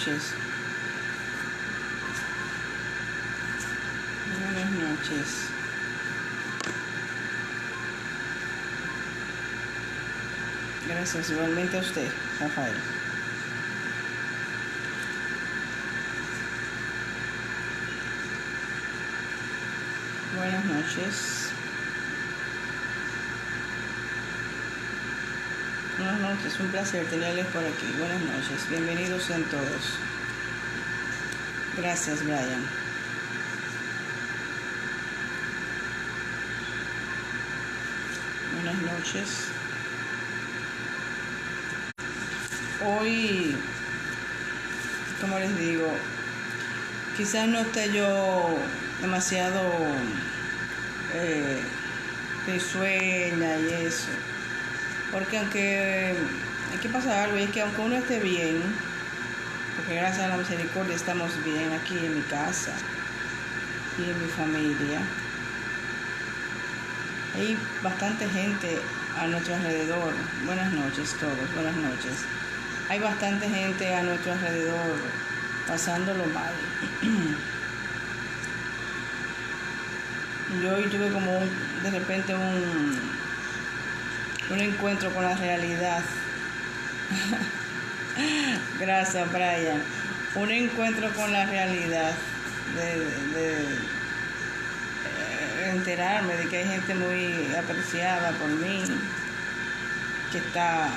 noches. Buenas noches. Gracias, igualmente a usted, Rafael. Buenas noches. Buenas noches, un placer tenerles por aquí. Buenas noches, bienvenidos sean todos. Gracias, Brian. Buenas noches. Hoy, como les digo, quizás no esté yo demasiado risueña y eso, porque aunque aquí pasa algo, y es que aunque uno esté bien, porque gracias a la misericordia estamos bien aquí en mi casa y en mi familia, hay bastante gente a nuestro alrededor. Buenas noches todos, buenas noches. Hay bastante gente a nuestro alrededor pasándolo mal. Yo hoy tuve como de repente un encuentro con la realidad. Gracias, Brian. Un encuentro con la realidad de enterarme de que hay gente muy apreciada por mí que está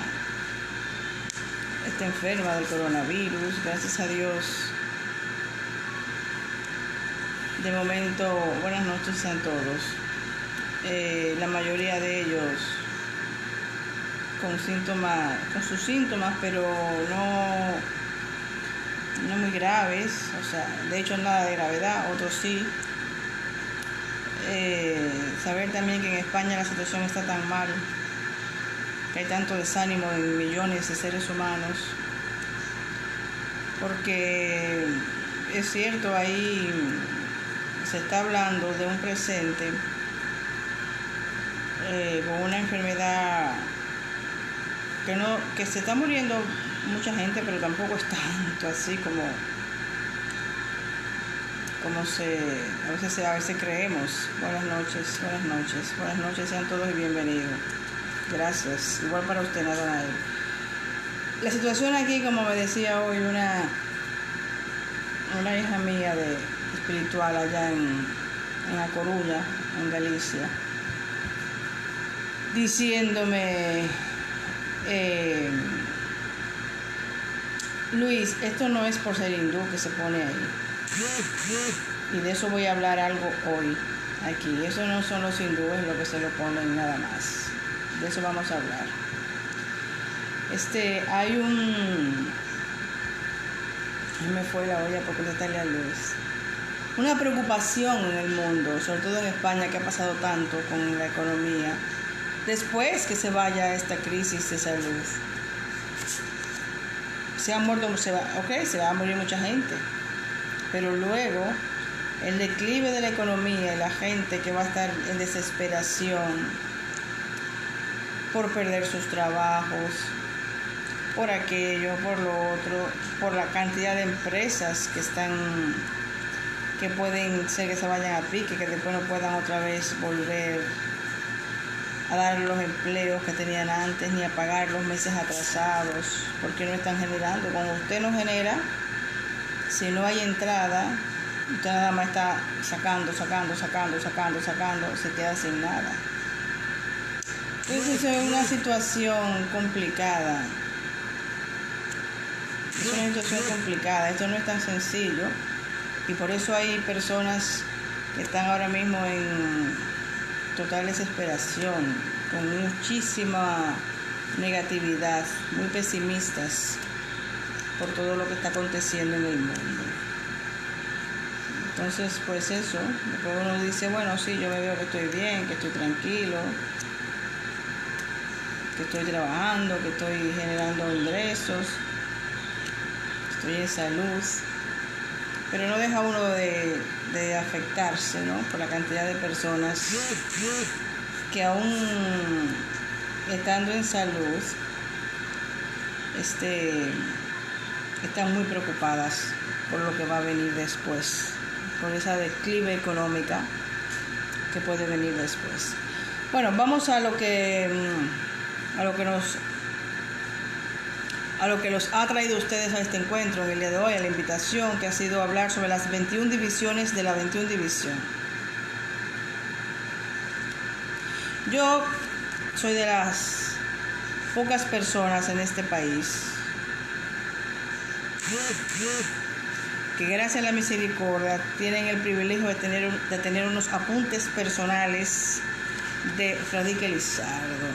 enferma del coronavirus. Gracias a Dios, de momento, buenas noches a todos. La mayoría de ellos con sus síntomas, pero no muy graves, o sea, de hecho nada de gravedad, otros sí. Saber también que en España la situación está tan mal, que hay tanto desánimo de millones de seres humanos, porque es cierto, ahí se está hablando de un presente con una enfermedad que se está muriendo mucha gente, pero tampoco es tanto así como a veces creemos. Buenas noches, sean todos y bienvenidos. Gracias, igual para usted, Natanael. La situación aquí, como me decía hoy una hija mía espiritual allá en A Coruña, en Galicia, diciéndome, Luis, esto no es por ser hindú que se pone ahí, y de eso voy a hablar algo hoy aquí. Eso no son los hindúes lo que se lo ponen nada más, de eso vamos a hablar. Hay me fue la olla por contestarle a Luis. Una preocupación en el mundo, sobre todo en España, que ha pasado tanto con la economía, después que se vaya esta crisis de salud. Se va a morir mucha gente, pero luego el declive de la economía y la gente que va a estar en desesperación por perder sus trabajos, por aquello, por lo otro, por la cantidad de empresas que pueden ser que se vayan a pique, que después no puedan otra vez volver a dar los empleos que tenían antes, ni a pagar los meses atrasados, porque no están generando. Cuando usted no genera, si no hay entrada, usted nada más está sacando, se queda sin nada. Entonces es una situación complicada. Esto no es tan sencillo, y por eso hay personas que están ahora mismo en total desesperación, con muchísima negatividad, muy pesimistas por todo lo que está aconteciendo en el mundo. Entonces, pues eso, después uno dice, bueno, sí, yo me veo que estoy bien, que estoy tranquilo, que estoy trabajando, que estoy generando ingresos, estoy en salud, pero no deja uno de afectarse, ¿no?, por la cantidad de personas que aún estando en salud están muy preocupadas por lo que va a venir después, por esa declive económica que puede venir después. Bueno, vamos a lo que los ha traído ustedes a este encuentro en el día de hoy, a la invitación que ha sido hablar sobre las 21 divisiones de la 21 división. Yo soy de las pocas personas en este país que gracias a la misericordia tienen el privilegio de tener unos apuntes personales de Fradique Lizardo.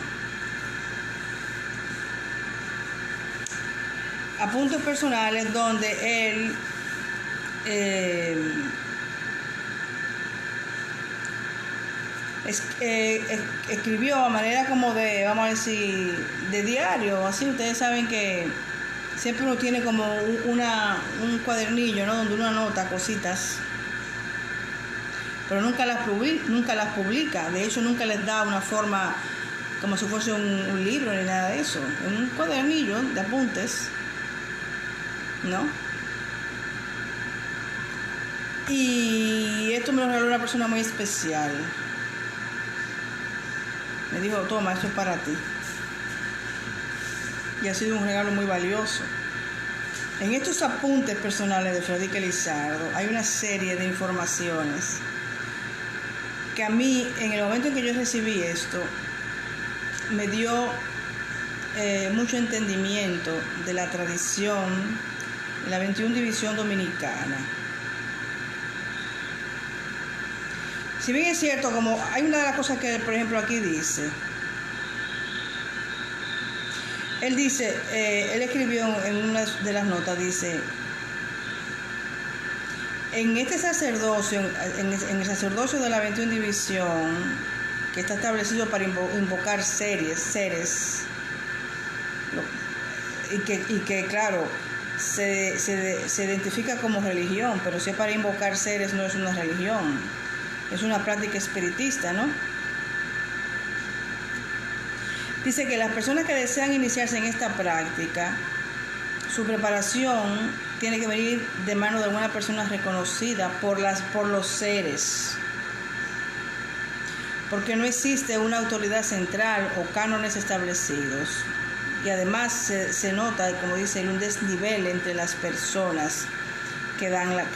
Apuntes personales donde él escribió a manera como de, vamos a decir, de diario, así. Ustedes saben que siempre uno tiene como un cuadernillo, ¿no?, donde uno anota cositas, pero nunca las publica. De hecho, nunca les da una forma como si fuese un libro ni nada de eso. Un cuadernillo de apuntes, ¿no? Y esto me lo regaló una persona muy especial. Me dijo: toma, esto es para ti. Y ha sido un regalo muy valioso. En estos apuntes personales de Fradique Lizardo hay una serie de informaciones que a mí, en el momento en que yo recibí esto, me dio mucho entendimiento de la tradición de la 21 División Dominicana. Si bien es cierto, como hay una de las cosas que, por ejemplo, aquí dice, él escribió en una de las notas, dice: en este sacerdocio, en el sacerdocio de la 21 División, que está establecido para invocar seres, y que claro, se identifica como religión, pero si es para invocar seres, no es una religión, es una práctica espiritista, ¿no? Dice que las personas que desean iniciarse en esta práctica, su preparación tiene que venir de mano de alguna persona reconocida por los seres, porque no existe una autoridad central o cánones establecidos. Y además se nota, como dice él, un desnivel entre las personas que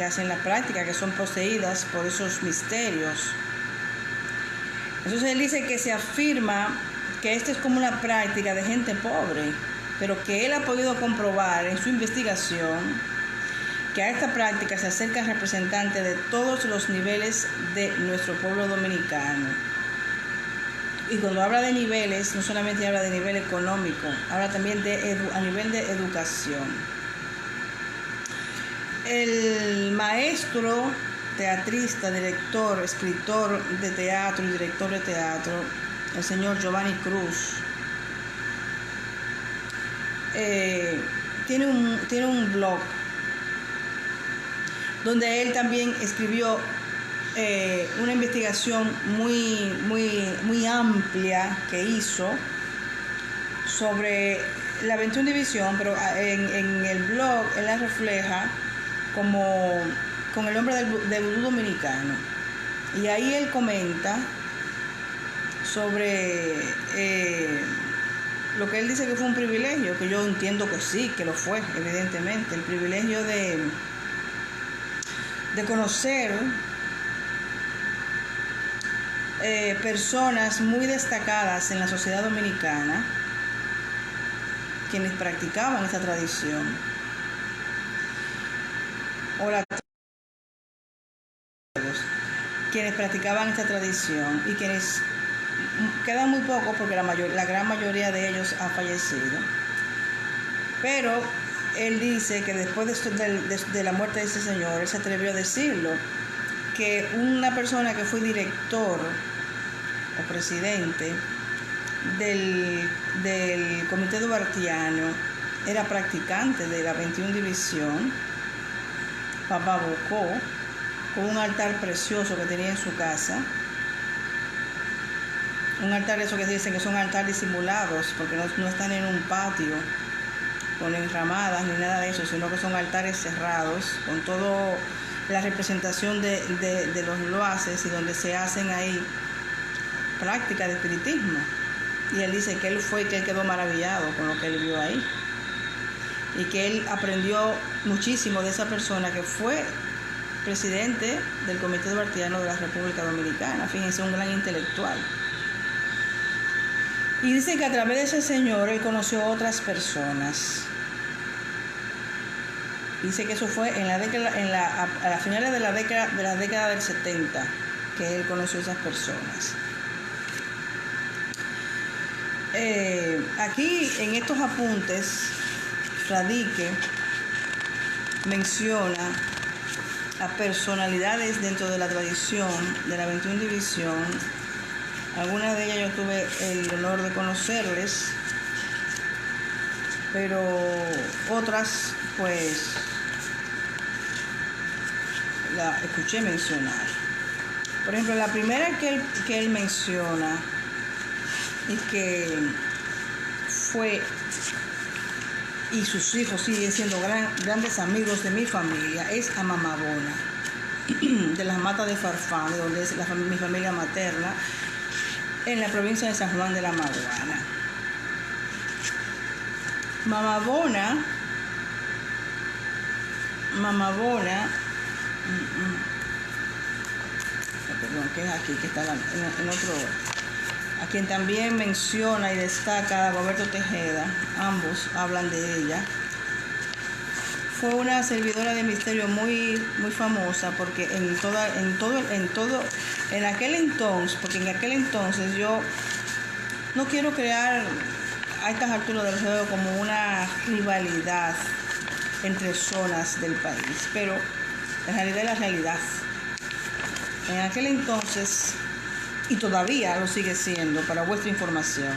hacen la práctica, que son poseídas por esos misterios. Entonces él dice que se afirma que esta es como una práctica de gente pobre, pero que él ha podido comprobar en su investigación que a esta práctica se acercan representantes de todos los niveles de nuestro pueblo dominicano. Y cuando habla de niveles, no solamente habla de nivel económico, habla también a nivel de educación. El maestro teatrista, director, escritor de teatro y director de teatro, el señor Giovanni Cruz, tiene un blog donde él también escribió una investigación muy amplia que hizo sobre la 21 División, pero en el blog él la refleja como con el nombre del vudú dominicano. Y ahí él comenta sobre lo que él dice que fue un privilegio, que yo entiendo que sí, que lo fue, evidentemente, el privilegio de conocer personas muy destacadas en la sociedad dominicana, quienes practicaban esta tradición, quienes practicaban esta tradición, y quienes quedan muy pocos porque la gran mayoría de ellos ha fallecido. Pero él dice que después de la muerte de ese señor, él se atrevió a decirlo, que una persona que fue director o presidente del Comité Duartiano era practicante de la 21 División, Papá Bocó, con un altar precioso que tenía en su casa. Un altar, eso que dicen que son altares disimulados, porque no están en un patio, ponen ramadas ni nada de eso, sino que son altares cerrados con toda la representación de los loaces y donde se hacen ahí prácticas de espiritismo. Y él dice que él quedó maravillado con lo que él vio ahí y que él aprendió muchísimo de esa persona que fue presidente del Comité Duartiano de la República Dominicana. Fíjense, un gran intelectual. Y dice que a través de ese señor él conoció a otras personas. Dice que eso fue a las finales de la década del 70 que él conoció a esas personas. Aquí en estos apuntes Radique menciona a personalidades dentro de la tradición de la 21 División. Algunas de ellas yo tuve el honor de conocerles, pero otras pues la escuché mencionar. Por ejemplo, la primera que él menciona y que fue, y sus hijos siguen siendo grandes amigos de mi familia, es a Mamá Bona, de las Matas de Farfán, de donde es mi familia materna, en la provincia de San Juan de la Maguana. Mamá Bona, perdón, que es aquí, que está en otro, a quien también menciona y destaca a Dagoberto Tejeda, ambos hablan de ella. Fue una servidora de misterio muy famosa, porque en aquel entonces yo no quiero crear a estas alturas del juego como una rivalidad entre zonas del país, pero en realidad es la realidad. En aquel entonces, y todavía lo sigue siendo, para vuestra información,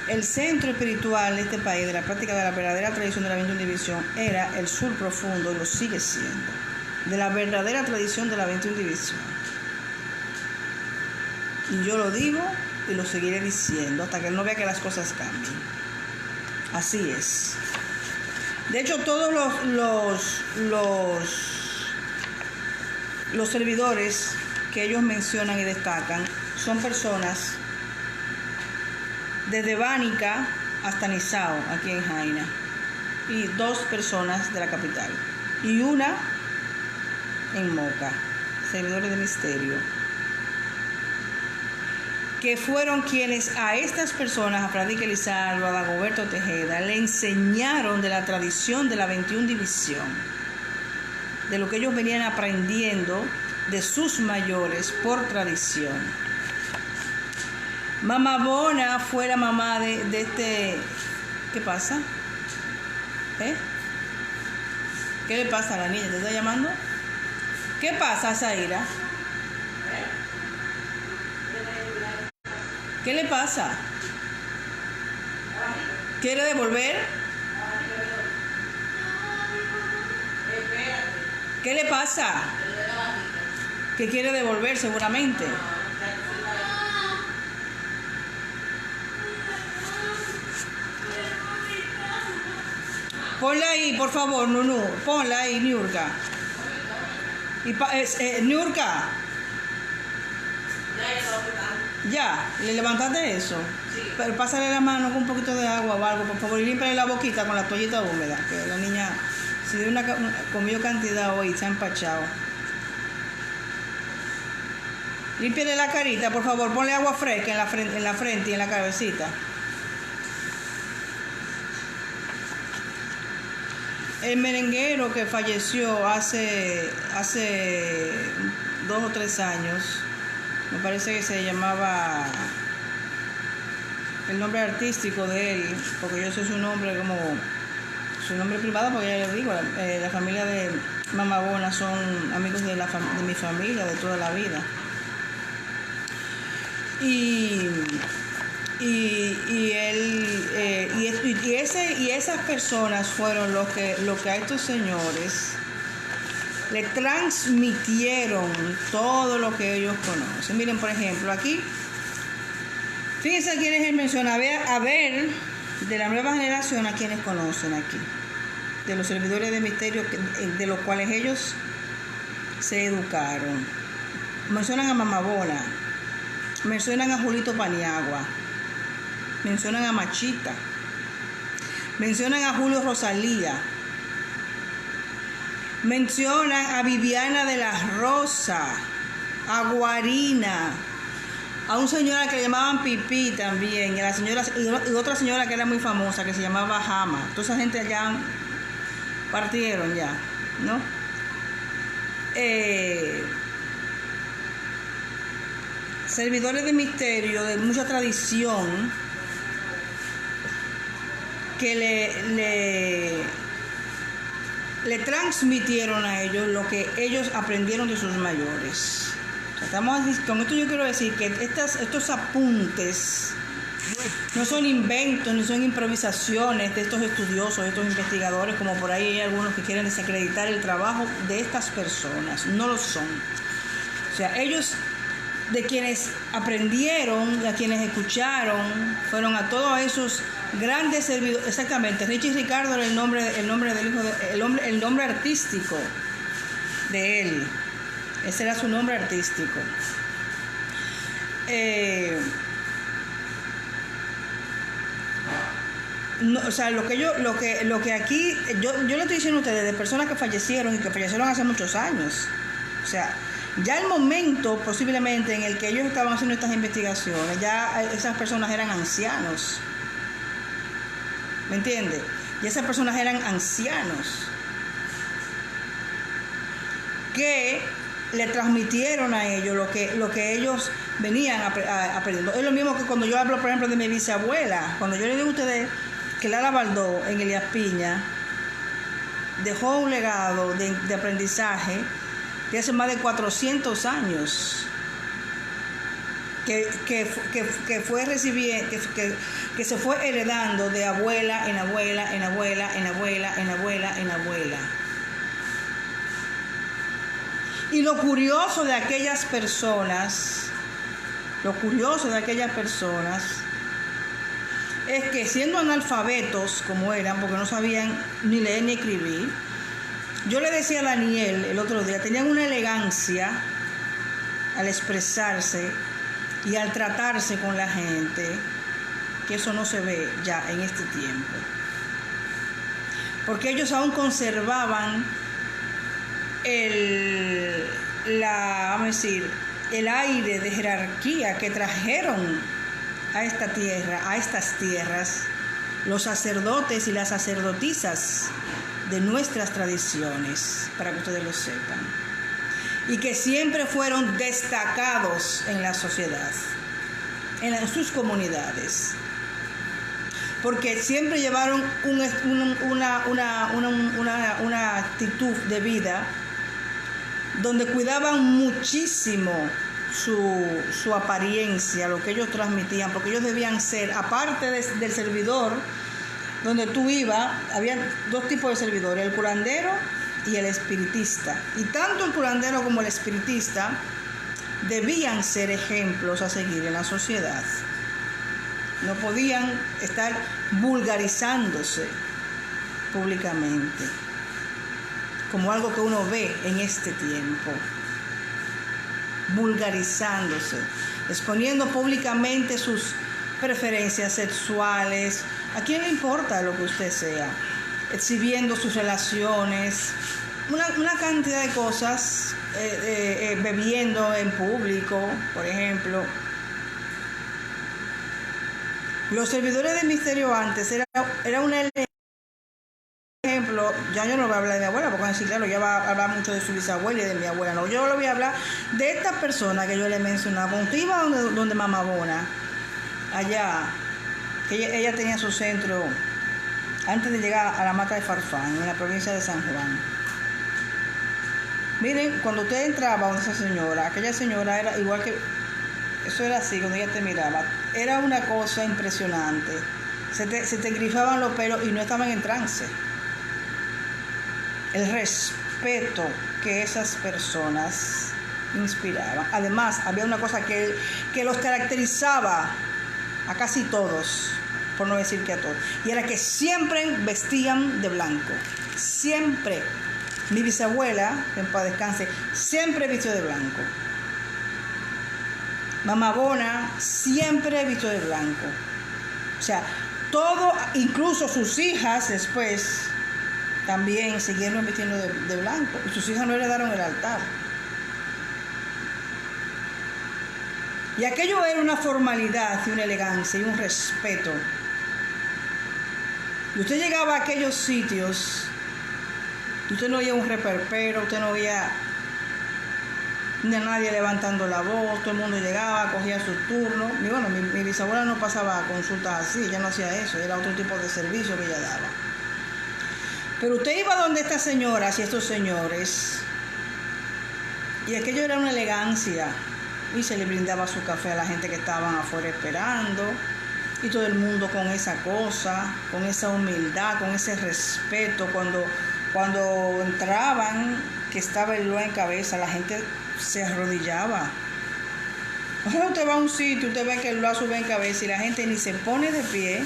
el centro espiritual de este país, de la práctica de la verdadera tradición de la 21 División, era el sur profundo, y lo sigue siendo, de la verdadera tradición de la 21 División. Y yo lo digo y lo seguiré diciendo hasta que él no vea que las cosas cambien. Así es. De hecho, todos los servidores que ellos mencionan y destacan son personas desde Bánica hasta Nizao, aquí en Jaina, y 2 personas de la capital y una en Moca, servidores de misterio, que fueron quienes a estas personas, a Fradique Lizardo, a Dagoberto Tejeda, le enseñaron de la tradición de la 21 División, de lo que ellos venían aprendiendo de sus mayores por tradición. Mamá Bona fue la mamá de este... ¿Qué pasa? ¿Qué le pasa a la niña? ¿Te está llamando? ¿Qué pasa, Zaira? ¿Qué le pasa? ¿Quiere devolver? ¿Qué le pasa? Que quiere devolver seguramente. Ponla ahí, por favor, Nunu. Ponla ahí, Niurka. Niurka. Ya, ¿le levantaste eso? Sí. Pero pásale la mano con un poquito de agua o algo, por favor, y límpiale la boquita con la toallita húmeda, que la niña se dio comió cantidad hoy, se ha empachado. Límpiale la carita, por favor, ponle agua fresca en la frente y en la cabecita. El merenguero que falleció hace 2 o 3 años, me parece que se llamaba, el nombre artístico de él, porque yo sé su nombre privado, porque ya le digo, la familia de Mamá Bona son amigos de mi familia de toda la vida. Y esas personas fueron lo que a estos señores le transmitieron todo lo que ellos conocen. Miren, por ejemplo, aquí, fíjense quiénes él menciona. A ver, de la nueva generación a quienes conocen aquí, de los servidores de misterio de los cuales ellos se educaron. Mencionan a Mamabona, mencionan a Julito Paniagua, mencionan a Machita, mencionan a Julio Rosalía, mencionan a Viviana de la Rosa, a Guarina, a una señora que le llamaban Pipí también, y, y otra señora que era muy famosa que se llamaba Jama. Toda esa gente allá partieron ya, ¿no? Servidores de misterio de mucha tradición que le transmitieron a ellos lo que ellos aprendieron de sus mayores. Con esto yo quiero decir que estos apuntes no son inventos ni son improvisaciones de estos estudiosos, de estos investigadores, como por ahí hay algunos que quieren desacreditar el trabajo de estas personas. No lo son. O sea, ellos, de quienes aprendieron, a quienes escucharon, fueron a todos esos grandes servidores. Exactamente, Richie Ricardo era el nombre del hijo el nombre artístico de él. Ese era su nombre artístico. No, o sea, lo que aquí yo le estoy diciendo a ustedes de personas que fallecieron y que fallecieron hace muchos años. O sea, ya el momento posiblemente en el que ellos estaban haciendo estas investigaciones, ya esas personas eran ancianos. ¿Me entiende? Y esas personas eran ancianos que le transmitieron a ellos lo que ellos venían aprendiendo. Es lo mismo que cuando yo hablo, por ejemplo, de mi bisabuela. Cuando yo le digo a ustedes que Lara Baldó en Elías Piña dejó un legado de aprendizaje de hace más de 400 años que fue recibiendo, que se fue heredando de abuela en abuela, en abuela, en abuela, en abuela, en abuela. Y lo curioso de aquellas personas es que siendo analfabetos como eran, porque no sabían ni leer ni escribir, yo le decía a Daniel el otro día, tenían una elegancia al expresarse y al tratarse con la gente, que eso no se ve ya en este tiempo. Porque ellos aún conservaban el aire de jerarquía que trajeron a esta tierra, a estas tierras, los sacerdotes y las sacerdotisas de nuestras tradiciones, para que ustedes lo sepan, y que siempre fueron destacados en la sociedad, en sus comunidades, porque siempre llevaron una actitud de vida donde cuidaban muchísimo su apariencia, lo que ellos transmitían, porque ellos debían ser, aparte del servidor, donde tú ibas, había dos tipos de servidores, el curandero y el espiritista. Y tanto el curandero como el espiritista debían ser ejemplos a seguir en la sociedad. No podían estar vulgarizándose públicamente, como algo que uno ve en este tiempo. Vulgarizándose, exponiendo públicamente sus preferencias sexuales. ¿A quién le importa lo que usted sea? Exhibiendo sus relaciones, una cantidad de cosas, bebiendo en público, por ejemplo. Los servidores de misterio antes era un ejemplo. Ya yo no voy a hablar de mi abuela, porque sí, claro, ya va a hablar mucho de su bisabuela y de mi abuela. No, yo le voy a hablar de esta persona que yo le mencionaba. Cuando iba donde Mamabona, allá, que ella tenía su centro antes de llegar a la Mata de Farfán, en la provincia de San Juan. Miren, cuando usted entraba donde esa señora, aquella señora era igual que... Eso era así, cuando ella te miraba. Era una cosa impresionante. Se te grifaban los pelos y no estaban en trance. El respeto que esas personas inspiraban. Además, había una cosa que los caracterizaba a casi todos. por no decir que a todos. Y era que siempre vestían de blanco, siempre. Mi bisabuela, que en paz descanse, siempre vistió de blanco. Mamá Bona siempre vistió de blanco. O sea, todo, incluso sus hijas después también siguieron vistiendo de blanco. Y sus hijas no heredaron el altar. Y aquello era una formalidad y una elegancia y un respeto. Y usted llegaba a aquellos sitios, y usted no oía un reperpero, usted no oía ni a nadie levantando la voz, todo el mundo llegaba, cogía su turno. Y bueno, mi bisabuela no pasaba consultas así, ella no hacía eso, era otro tipo de servicio que ella daba. Pero usted iba donde estas señoras y estos señores, y aquello era una elegancia, y se le brindaba su café a la gente que estaban afuera esperando, y todo el mundo con esa cosa, con esa humildad, con ese respeto. Cuando entraban, que estaba el Loa en cabeza, la gente se arrodillaba. Ahora usted va a un sitio, usted ve que el Loa sube en cabeza y la gente ni se pone de pie,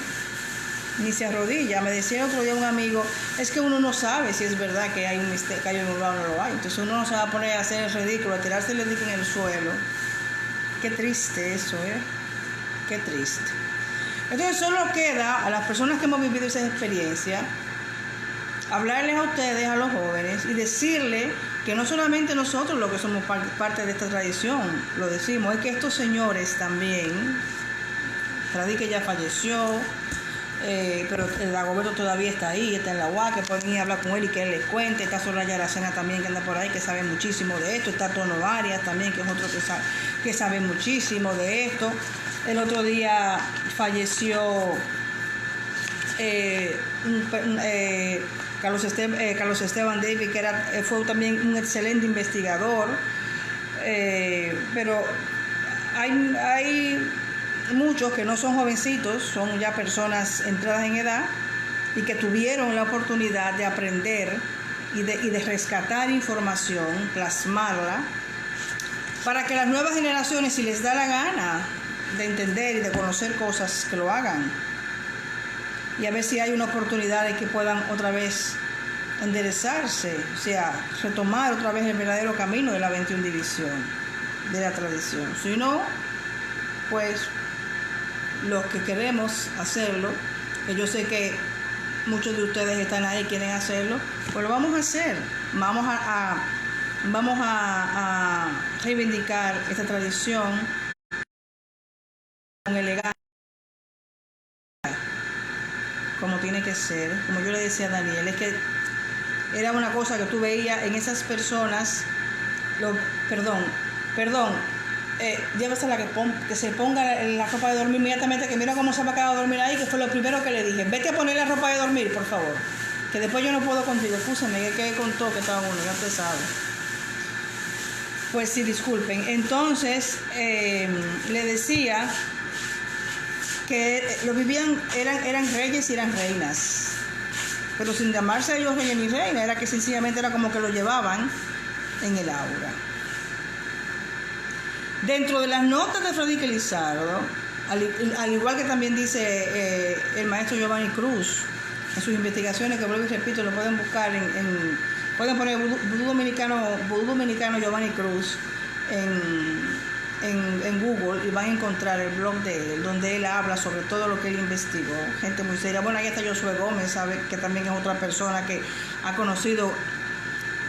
ni se arrodilla. Me decía otro día un amigo, es que uno no sabe si es verdad que hay un misterio, que hay un Loa o no lo hay. Entonces uno no se va a poner a hacer el ridículo, a tirarse el ridículo en el suelo. Qué triste eso, qué triste. Entonces solo queda a las personas que hemos vivido esa experiencia hablarles a ustedes, a los jóvenes, y decirles que no solamente nosotros los que somos parte de esta tradición lo decimos, es que estos señores también, Tradique ya falleció, pero el Dagoberto todavía está ahí, está en la UA, que pueden ir a hablar con él y que él les cuente. Está Soraya Aracena también, que anda por ahí, que sabe muchísimo de esto. Está Tono Arias también, que es otro que sabe muchísimo de esto. El otro día falleció Carlos Esteban David, que fue también un excelente investigador, pero hay muchos que no son jovencitos, son ya personas entradas en edad y que tuvieron la oportunidad de aprender y de rescatar información, plasmarla, para que las nuevas generaciones, si les da la gana de entender y de conocer cosas, que lo hagan. Y a ver si hay una oportunidad de que puedan otra vez enderezarse, o sea, retomar otra vez el verdadero camino de la 21 división, de la tradición. Si no, pues los que queremos hacerlo, que yo sé que muchos de ustedes están ahí y quieren hacerlo, pues lo vamos a hacer. Vamos a reivindicar esta tradición con elegancia, como tiene que ser. Como yo le decía a Daniel, es que era una cosa que tú veías en esas personas. Llévesela que se ponga la ropa de dormir inmediatamente, que mira cómo se va a quedar a dormir ahí, que fue lo primero que le dije. Vete a poner la ropa de dormir, por favor, que después yo no puedo contigo. Escúchame, que contó que estaba uno, ya usted sabe. Pues sí, disculpen. Entonces, le decía que lo vivían, eran reyes y eran reinas, pero sin llamarse a ellos reyes ni reinas, era que sencillamente era como que lo llevaban en el aura. Dentro de las notas de Fradique Lizardo, al igual que también dice el maestro Giovanni Cruz en sus investigaciones, que vuelvo y repito, lo pueden buscar pueden poner Vudú Dominicano Giovanni Cruz en Google, y van a encontrar el blog de él, donde él habla sobre todo lo que él investigó. Gente muy seria. Bueno, ahí está Josué Gómez, sabe que también es otra persona que ha conocido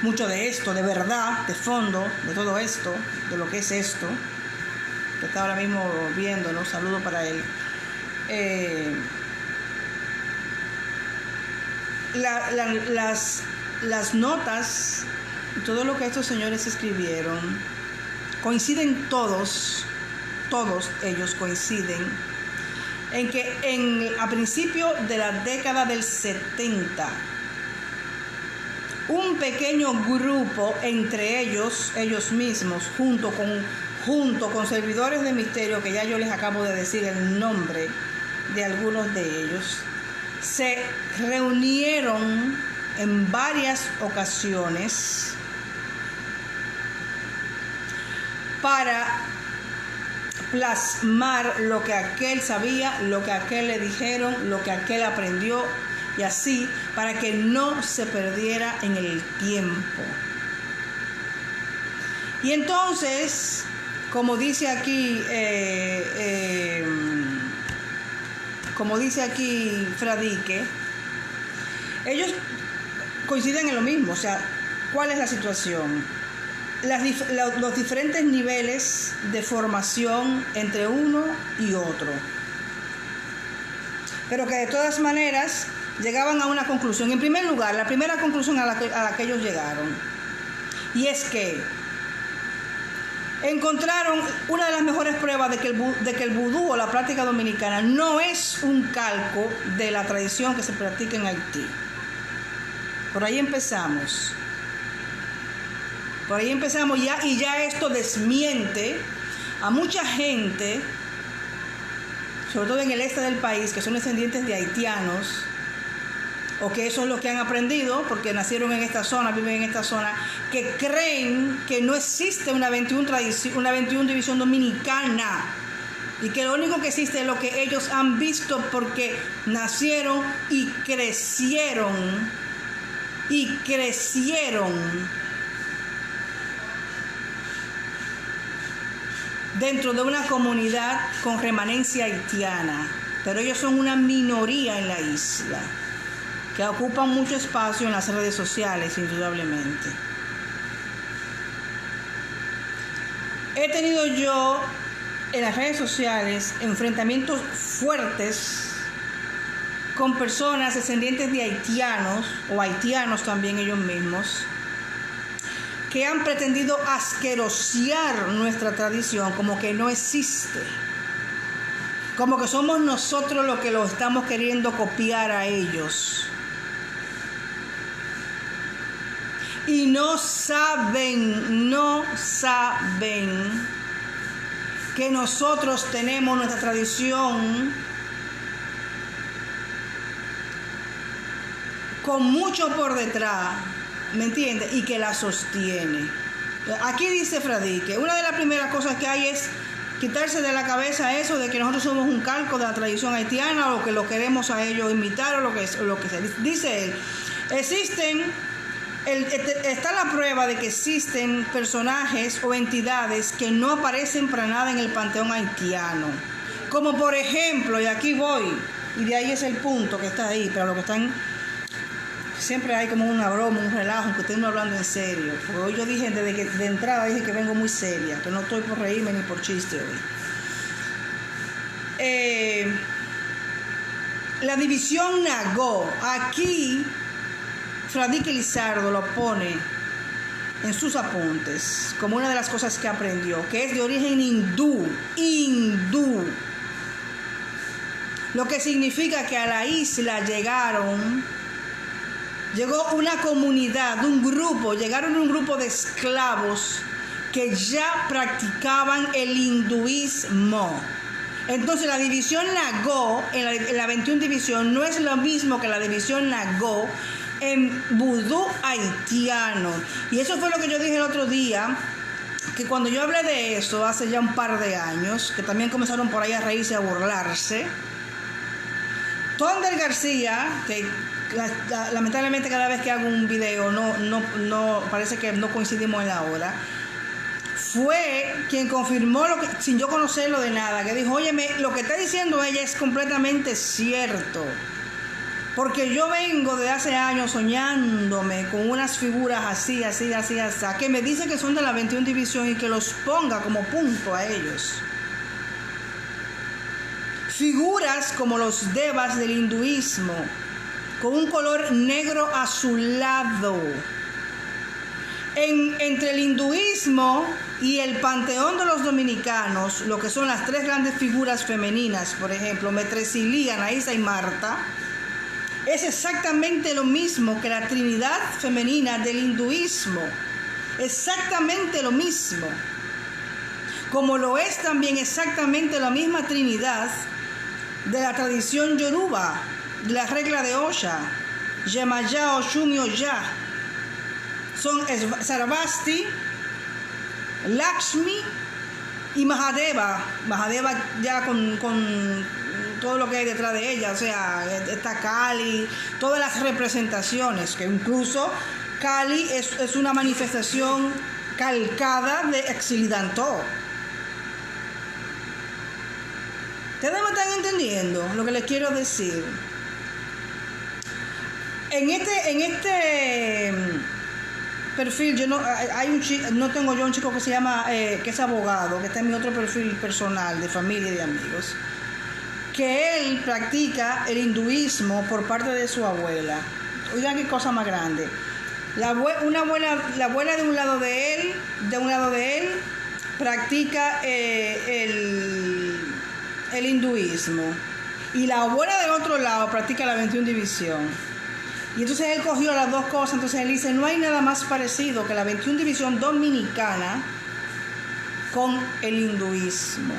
mucho de esto, de verdad, de fondo, de todo esto, de lo que es esto, que está ahora mismo viéndolo. Saludo para él. Las notas, todo lo que estos señores escribieron, coinciden todos ellos coinciden en que a principios de la década del 70, un pequeño grupo, entre ellos mismos, junto con servidores de misterio, que ya yo les acabo de decir el nombre de algunos de ellos, se reunieron en varias ocasiones para plasmar lo que aquel sabía, lo que aquel le dijeron, lo que aquel aprendió, y así, para que no se perdiera en el tiempo. Y entonces, como dice aquí Fradique, ellos coinciden en lo mismo. O sea, ¿cuál es la situación? Los diferentes niveles de formación entre uno y otro, pero que de todas maneras llegaban a una conclusión. En primer lugar, la primera conclusión a la que ellos llegaron, y es que encontraron una de las mejores pruebas de que el vudú o la práctica dominicana no es un calco de la tradición que se practica en Haití. Por ahí empezamos y ya esto desmiente a mucha gente, sobre todo en el este del país, que son descendientes de haitianos, o que eso es lo que han aprendido porque nacieron en esta zona, viven en esta zona, que creen que no existe una 21 división dominicana, y que lo único que existe es lo que ellos han visto porque nacieron y crecieron dentro de una comunidad con remanencia haitiana, pero ellos son una minoría en la isla, que ocupan mucho espacio en las redes sociales, indudablemente. He tenido yo en las redes sociales enfrentamientos fuertes con personas descendientes de haitianos, o haitianos también ellos mismos, que han pretendido asquerosear nuestra tradición como que no existe, como que somos nosotros los que lo estamos queriendo copiar a ellos. Y no saben que nosotros tenemos nuestra tradición con mucho por detrás, ¿me entiendes? Y que la sostiene. Aquí dice Fradique, una de las primeras cosas que hay es quitarse de la cabeza eso de que nosotros somos un calco de la tradición haitiana, o que lo queremos a ellos imitar, o lo que sea. Dice él, está la prueba de que existen personajes o entidades que no aparecen para nada en el panteón haitiano, como por ejemplo, y aquí voy, y de ahí es el punto que está ahí, pero lo que están, siempre hay como una broma, un relajo, que estoy no hablando en serio, porque hoy yo dije, de entrada dije que vengo muy seria, que no estoy por reírme ni por chiste hoy. La división Nagó, aquí Fradique Lizardo lo pone en sus apuntes como una de las cosas que aprendió, que es de origen hindú, lo que significa que a la isla llegó una comunidad, llegaron un grupo de esclavos que ya practicaban el hinduismo. Entonces la división Nagó en la 21 división no es lo mismo que la división Nagó en vudú haitiano. Y eso fue lo que yo dije el otro día, que cuando yo hablé de eso hace ya un par de años, que también comenzaron por ahí a reírse, a burlarse. Thunder García, que lamentablemente cada vez que hago un video no parece que no coincidimos en la hora, fue quien confirmó sin yo conocerlo de nada, que dijo, óyeme, lo que está diciendo ella es completamente cierto. Porque yo vengo de hace años soñándome con unas figuras así, que me dicen que son de la 21 división y que los ponga como punto a ellos. Figuras como los devas del hinduismo, con un color negro azulado. Entre el hinduismo y el panteón de los dominicanos, lo que son las tres grandes figuras femeninas, por ejemplo, Metresilí, Anaísa y Marta, es exactamente lo mismo que la Trinidad femenina del hinduismo. Exactamente lo mismo. Como lo es también exactamente la misma Trinidad de la tradición yoruba, de la regla de Osha, Yemaya, Oshun y Oya. Son Sarvasti, Lakshmi Y Mahadeva ya con todo lo que hay detrás de ella, o sea, está Kali, todas las representaciones, que incluso Kali es una manifestación calcada de Exilidanto. ¿Ustedes me están entendiendo lo que les quiero decir? En este perfil, yo no tengo yo un chico que se llama, que es abogado, que está en mi otro perfil personal de familia y de amigos, que él practica el hinduismo por parte de su abuela. Oigan qué cosa más grande. La abuela de un lado de él, practica el hinduismo, y la abuela del otro lado practica la 21 división. Y entonces él cogió las dos cosas. Entonces él dice, no hay nada más parecido que la 21 división dominicana con el hinduismo.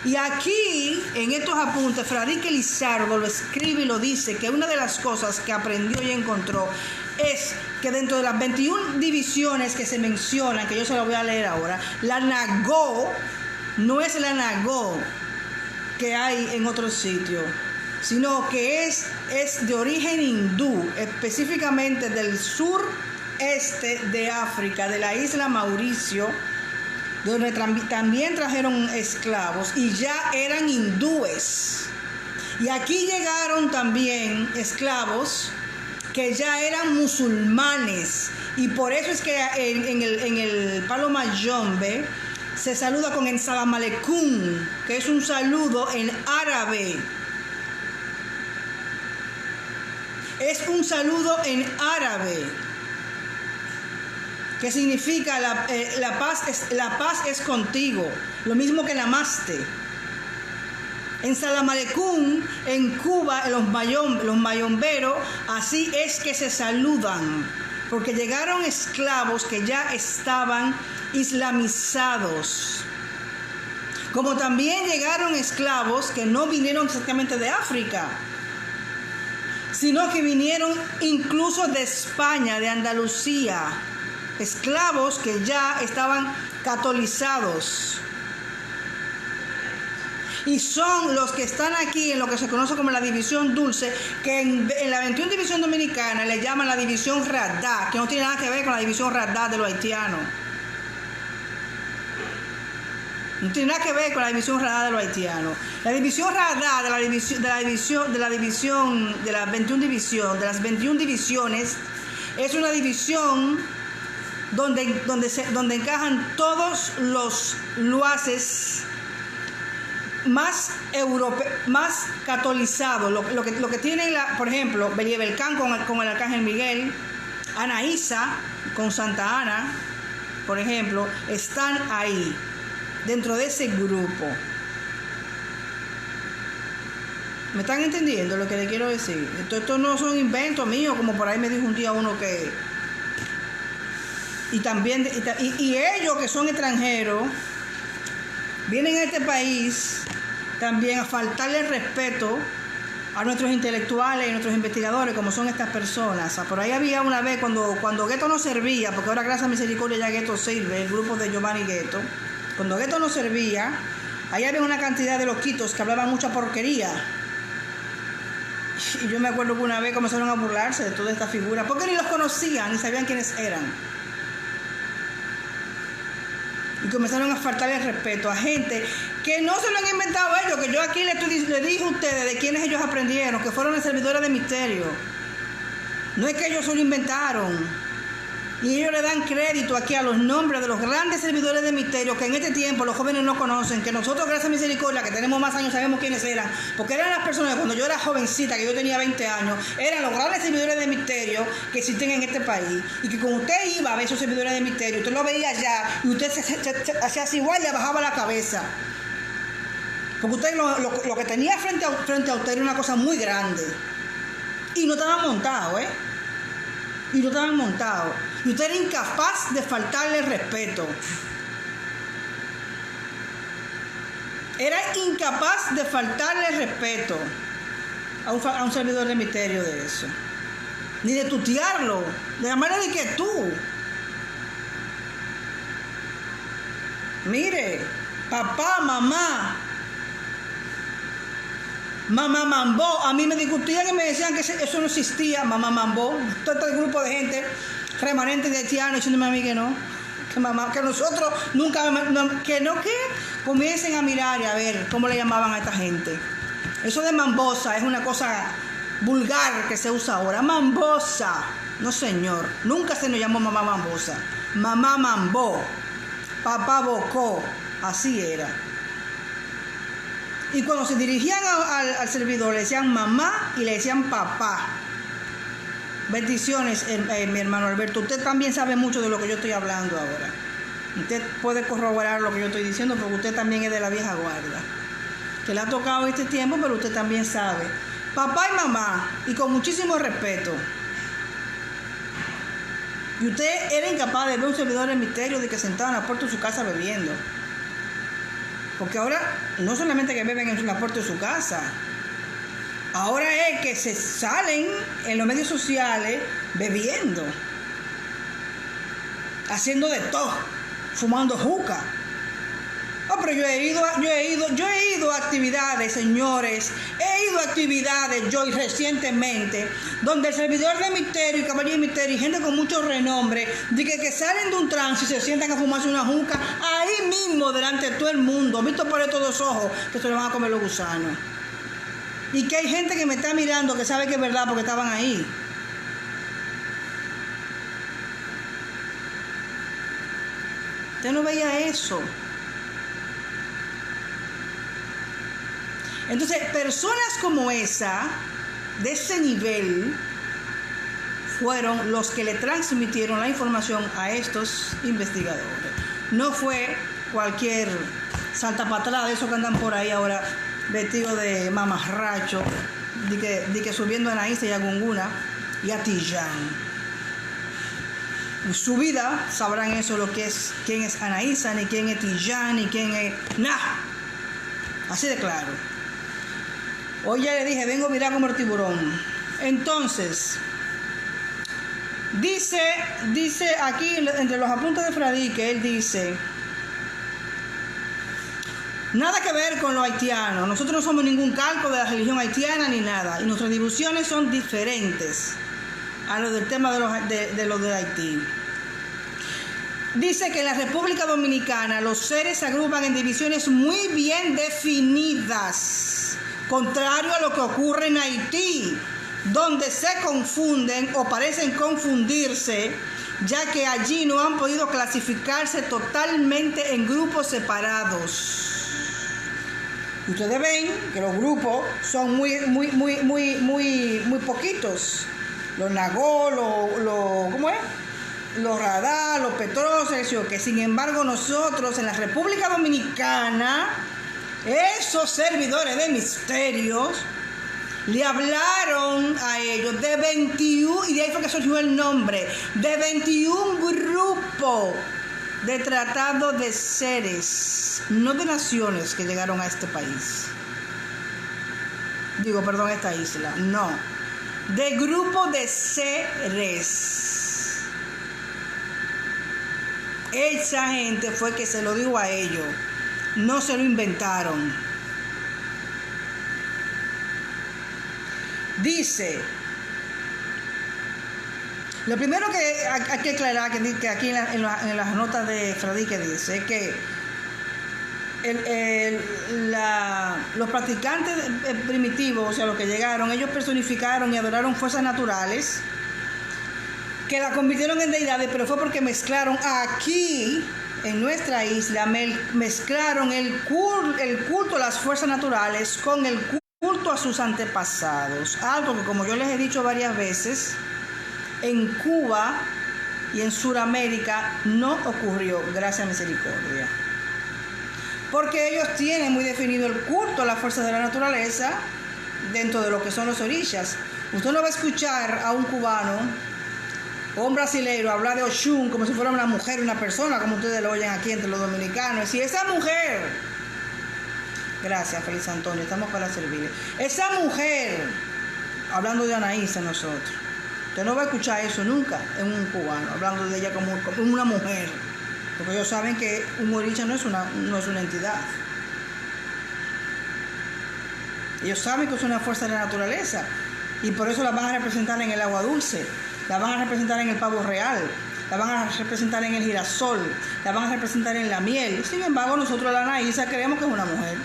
Y aquí, en estos apuntes, Fradique Lizardo lo escribe y lo dice, que una de las cosas que aprendió y encontró es que dentro de las 21 divisiones que se mencionan, que yo se lo voy a leer ahora, la Nagó no es la Nagó que hay en otros sitios, sino que es de origen hindú, específicamente del sureste de África, de la isla Mauricio, donde también trajeron esclavos y ya eran hindúes. Y aquí llegaron también esclavos que ya eran musulmanes, y por eso es que en el Palo Mayombe se saluda con el Salam Aleikum, que es un saludo en árabe. Es un saludo en árabe, que significa la paz es contigo, lo mismo que Namaste. En Salam Aleikum, en Cuba, los mayomberos, así es que se saludan, porque llegaron esclavos que ya estaban islamizados. Como también llegaron esclavos que no vinieron exactamente de África, sino que vinieron incluso de España, de Andalucía, esclavos que ya estaban catolizados. Y son los que están aquí en lo que se conoce como la división dulce, que en la 21 división dominicana le llaman la división Radá, que no tiene nada que ver con la división Radá de los haitianos. No tiene nada que ver con la división Radá de los haitianos. La división Radá de las 21 divisiones, es una división donde encajan todos los luaces más catolizados, lo que tienen, por ejemplo, Beliebelcán con el Arcángel Miguel, Anaísa con Santa Ana, por ejemplo, están ahí, dentro de ese grupo. ¿Me están entendiendo lo que le quiero decir? Esto no son inventos míos, como por ahí me dijo un día uno que... Y ellos que son extranjeros, vienen a este país también a faltarle respeto a nuestros intelectuales y nuestros investigadores, como son estas personas. Por ahí había una vez, cuando Gueto no servía, porque ahora gracias a Misericordia ya Gueto sirve, el grupo de Giovanni Gueto, cuando Gueto no servía, ahí había una cantidad de loquitos que hablaban mucha porquería. Y yo me acuerdo que una vez comenzaron a burlarse de toda esta figura, porque ni los conocían, ni sabían quiénes eran. Y comenzaron a faltarle respeto a gente que no se lo han inventado ellos, que yo aquí le dije a ustedes de quiénes ellos aprendieron, que fueron los servidores de misterio. No es que ellos se lo inventaron. Y ellos le dan crédito aquí a los nombres de los grandes servidores de misterio que en este tiempo los jóvenes no conocen, que nosotros, gracias a Misericordia, que tenemos más años, sabemos quiénes eran, porque eran las personas que cuando yo era jovencita, que yo tenía 20 años, eran los grandes servidores de misterio que existen en este país, y que cuando usted iba a ver esos servidores de misterio, usted lo veía allá, y usted se hacía así igual, le bajaba la cabeza, porque usted lo que tenía frente a usted era una cosa muy grande, y no estaban montados, y no estaban montados. Y usted era incapaz de faltarle respeto. Era incapaz de faltarle respeto a un servidor de misterio de eso. Ni de tutearlo, de llamarle de que tú. Mire, papá, mamá Mambo, a mí me discutían y me decían que eso no existía, Mamá Mambo, todo este grupo de gente remanente de haitianos diciéndome a mí que no, que nosotros nunca, que comiencen a mirar y a ver cómo le llamaban a esta gente. Eso de mambosa es una cosa vulgar que se usa ahora, mambosa, no señor, nunca se nos llamó mamá mambosa, mamá Mambo, papá Bocó, así era. Y cuando se dirigían al servidor le decían mamá y le decían papá. Bendiciones, mi hermano Alberto. Usted también sabe mucho de lo que yo estoy hablando ahora. Usted puede corroborar lo que yo estoy diciendo porque usted también es de la vieja guardia. Que le ha tocado este tiempo, pero usted también sabe. Papá y mamá, y con muchísimo respeto. Y usted era incapaz de ver un servidor del misterio de que sentado en la puerta de su casa bebiendo. Porque ahora no solamente que beben en la puerta de su casa, ahora es que se salen en los medios sociales bebiendo, haciendo de todo, fumando juca. Oh, pero yo he ido a actividades, señores, yo recientemente, donde el servidor de misterio y caballero de misterio y gente con mucho renombre, de que salen de un trance y se sientan a fumarse una juca, ahí mismo, delante de todo el mundo, visto por estos dos ojos, que se le van a comer los gusanos. Y que hay gente que me está mirando, que sabe que es verdad porque estaban ahí. Usted no veía eso. Entonces, personas como esa, de ese nivel, fueron los que le transmitieron la información a estos investigadores. No fue cualquier saltapatrá de esos que andan por ahí ahora vestidos de mamarracho, de que subiendo a Anaísa y a Gunguna y a Tillán. En su vida sabrán eso, lo que es, quién es Anaísa, ni quién es Tillán, ni quién es... ¡Nah! Así de claro. Hoy ya le dije, vengo a mirar como el tiburón. Entonces, dice aquí, entre los apuntes de Fradique, él dice, nada que ver con lo haitiano. Nosotros no somos ningún calco de la religión haitiana ni nada. Y nuestras devociones son diferentes a lo del tema de los de Haití. Dice que en la República Dominicana los seres se agrupan en divisiones muy bien definidas, contrario a lo que ocurre en Haití, donde se confunden o parecen confundirse, ya que allí no han podido clasificarse totalmente en grupos separados. Ustedes ven que los grupos son muy poquitos. Los Nagó, ¿cómo es? Los Radá, los Petróceres, que sin embargo nosotros en la República Dominicana, esos servidores de misterios le hablaron a ellos de 21, y de ahí fue que surgió el nombre, de 21 grupos de tratados de seres, no de naciones que llegaron a este país. A esta isla, no. De grupos de seres. Esa gente fue que se lo dijo a ellos, no se lo inventaron. Dice, lo primero que hay que aclarar, que aquí en las notas de Fradique dice que los practicantes primitivos, o sea, los que llegaron, ellos personificaron y adoraron fuerzas naturales que la convirtieron en deidades, pero fue porque mezclaron aquí, en nuestra isla, mezclaron el culto a las fuerzas naturales con el culto a sus antepasados. Algo que, como yo les he dicho varias veces, en Cuba y en Sudamérica no ocurrió, gracias a misericordia. Porque ellos tienen muy definido el culto a las fuerzas de la naturaleza dentro de lo que son los orillas. Usted no va a escuchar a un cubano o un brasileiro hablar de Oshun como si fuera una mujer, una persona, como ustedes lo oyen aquí entre los dominicanos. Y esa mujer, gracias Feliz Antonio, estamos para servirle. Esa mujer, hablando de Anaísa nosotros, usted no va a escuchar eso nunca en un cubano, hablando de ella como una mujer. Porque ellos saben que un orisha no es una entidad. Ellos saben que es una fuerza de la naturaleza. Y por eso la van a representar en el agua dulce, la van a representar en el pavo real, la van a representar en el girasol, la van a representar en la miel. Sin embargo, nosotros la Anaísa creemos que es una mujer.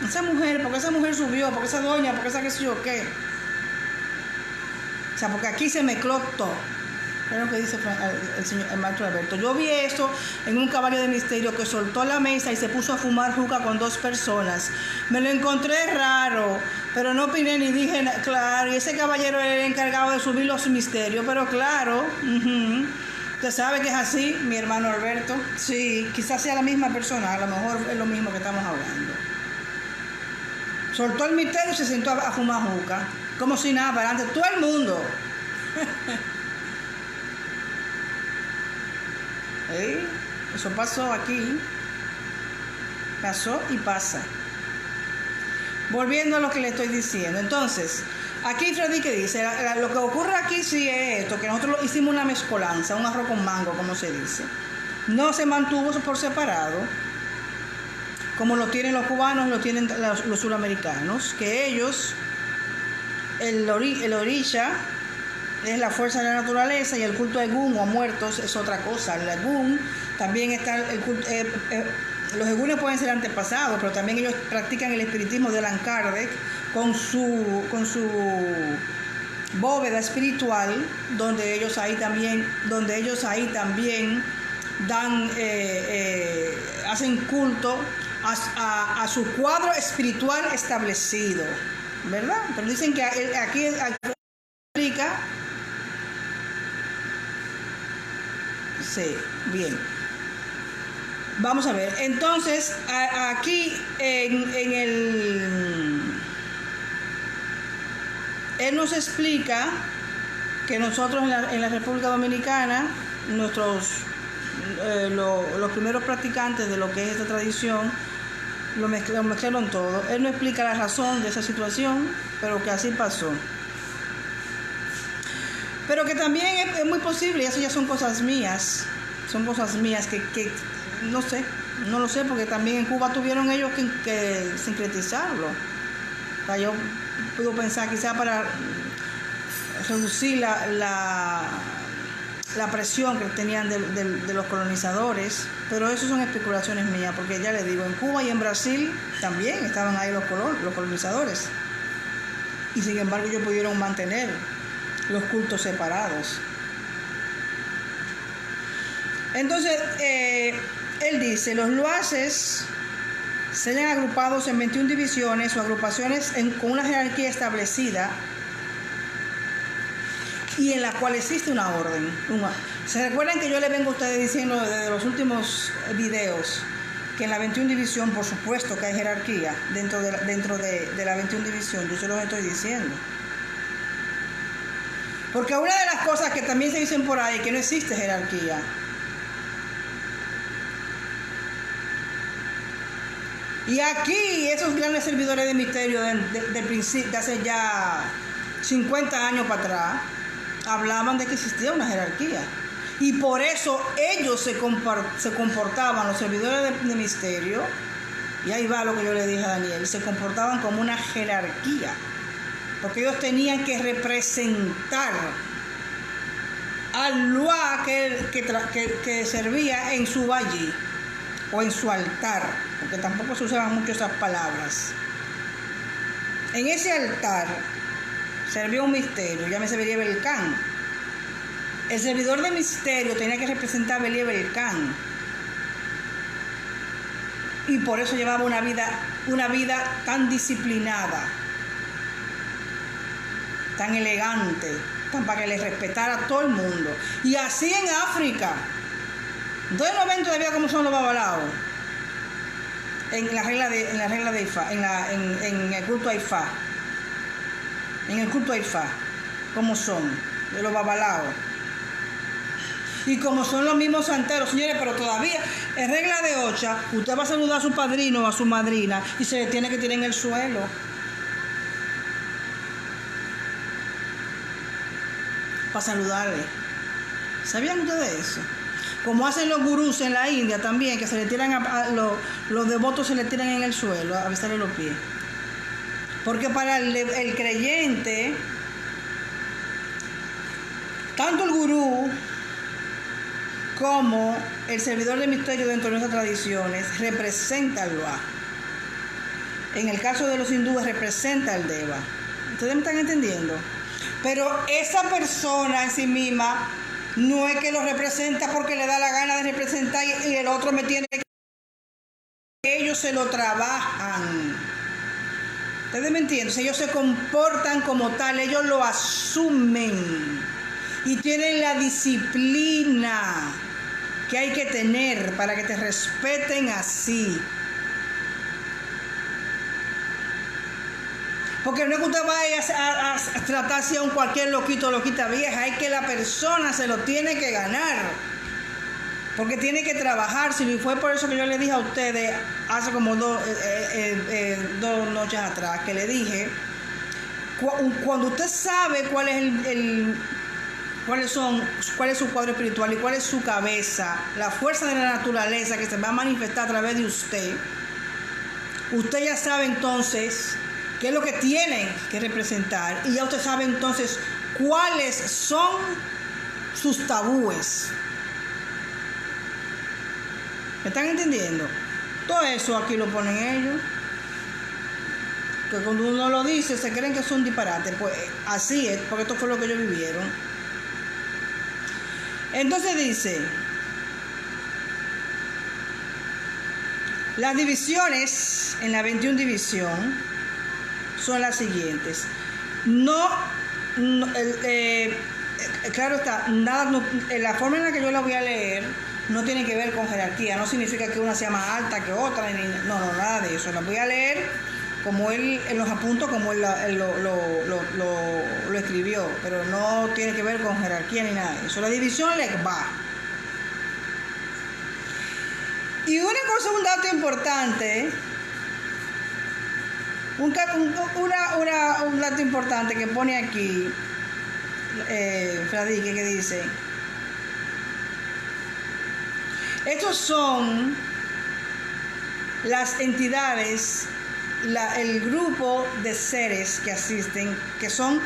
Esa mujer, porque esa mujer subió, porque esa doña, porque esa qué sé yo qué. O sea, porque aquí se mezcló todo. Es lo que dice el maestro Alberto. Yo vi esto en un caballo de misterio que soltó la mesa y se puso a fumar juca con 2 personas. Me lo encontré raro, pero no opiné ni dije nada. Claro, y ese caballero era el encargado de subir los misterios, pero claro, usted sabe que es así, mi hermano Alberto. Sí, quizás sea la misma persona, a lo mejor es lo mismo que estamos hablando. Soltó el misterio y se sentó a fumar juca, como si nada, para adelante, todo el mundo. Eso pasó aquí, pasó y pasa. Volviendo a lo que le estoy diciendo, entonces, aquí Freddy que dice, lo que ocurre aquí sí es esto, que nosotros hicimos una mezcolanza, un arroz con mango, como se dice. No se mantuvo por separado, como lo tienen los cubanos, lo tienen los suramericanos, que ellos, el orisha es la fuerza de la naturaleza y el culto a Egún o a muertos es otra cosa. El Egún también está, los Egunes pueden ser antepasados, pero también ellos practican el espiritismo de Allan Kardec con su bóveda espiritual, donde ellos ahí también dan hacen culto a su cuadro espiritual establecido, ¿verdad? Pero dicen que aquí explica. Sí, bien. Vamos a ver. Entonces, aquí él nos explica que nosotros en la República Dominicana, los primeros practicantes de lo que es esta tradición, lo mezclaron todo. Él no explica la razón de esa situación, pero que así pasó. Pero que también es muy posible, y eso ya son cosas mías que no sé, no lo sé, porque también en Cuba tuvieron ellos que sincretizarlo. O sea, yo puedo pensar quizá para reducir la presión que tenían de los colonizadores, pero eso son especulaciones mías, porque ya les digo, en Cuba y en Brasil también estaban ahí los colonizadores, y sin embargo ellos pudieron mantener los cultos separados. Entonces, él dice, los loaces se han agrupados en 21 divisiones o agrupaciones con una jerarquía establecida y en la cual existe una orden. ¿Se recuerdan que yo les vengo a ustedes diciendo desde los últimos videos que en la 21 división, por supuesto que hay jerarquía dentro de la 21 división? Yo se los estoy diciendo. Porque una de las cosas que también se dicen por ahí es que no existe jerarquía. Y aquí esos grandes servidores de misterio del principio, de hace ya 50 años para atrás, hablaban de que existía una jerarquía. Y por eso ellos se comportaban, los servidores de misterio, y ahí va lo que yo le dije a Daniel, se comportaban como una jerarquía. Porque ellos tenían que representar al Loa que servía en su valle o en su altar, porque tampoco se usaban mucho esas palabras. En ese altar servía un misterio, llámese Belié Belcán. El servidor de misterio tenía que representar a Belié Belcán. Y por eso llevaba una vida tan disciplinada, tan elegante, tan para que le respetara a todo el mundo. Y así en África. Entonces no ven todavía cómo son los babalaos. En la regla de Ifá, en el culto a Ifá. En el culto a Ifá, cómo son, de los babalaos. Y como son los mismos santeros, señores, pero todavía en regla de Ocha, usted va a saludar a su padrino o a su madrina y se le tiene que tirar en el suelo. Para saludarle. ¿Sabían ustedes eso? como hacen los gurús en la India también, que se le tiran los devotos se le tiran en el suelo a besarle los pies. Porque para el creyente, tanto el gurú como el servidor de misterio dentro de nuestras tradiciones representa al Loa. En el caso de los hindúes representa al Deva. ¿Ustedes me están entendiendo? Pero esa persona en sí misma no es que lo representa porque le da la gana de representar y el otro me tiene que... Ellos se lo trabajan. ¿Ustedes me entienden? Ellos se comportan como tal, ellos lo asumen y tienen la disciplina que hay que tener para que te respeten así. Porque no es que usted vaya a tratar así a un cualquier loquito o loquita vieja, es que la persona se lo tiene que ganar. Porque tiene que trabajar. Si fue por eso que yo le dije a ustedes hace como dos noches atrás, que le dije, cuando usted sabe cuál es cuál es su cuadro espiritual y cuál es su cabeza, la fuerza de la naturaleza que se va a manifestar a través de usted, usted ya sabe entonces qué es lo que tiene que representar y ya usted sabe entonces cuáles son sus tabúes. ¿Me están entendiendo? Todo eso aquí lo ponen ellos. Que cuando uno lo dice se creen que es un disparate. Pues así es, porque esto fue lo que ellos vivieron. Entonces dice, las divisiones en la 21 división son las siguientes. Claro está, la forma en la que yo la voy a leer no tiene que ver con jerarquía, no significa que una sea más alta que otra, no, nada de eso. La voy a leer como él en los apuntos, como él lo escribió, pero no tiene que ver con jerarquía ni nada de eso. La división Legba. Y un dato importante, un dato importante que pone aquí, Fradique, que dice, estos son las entidades, el grupo de seres que asisten, que son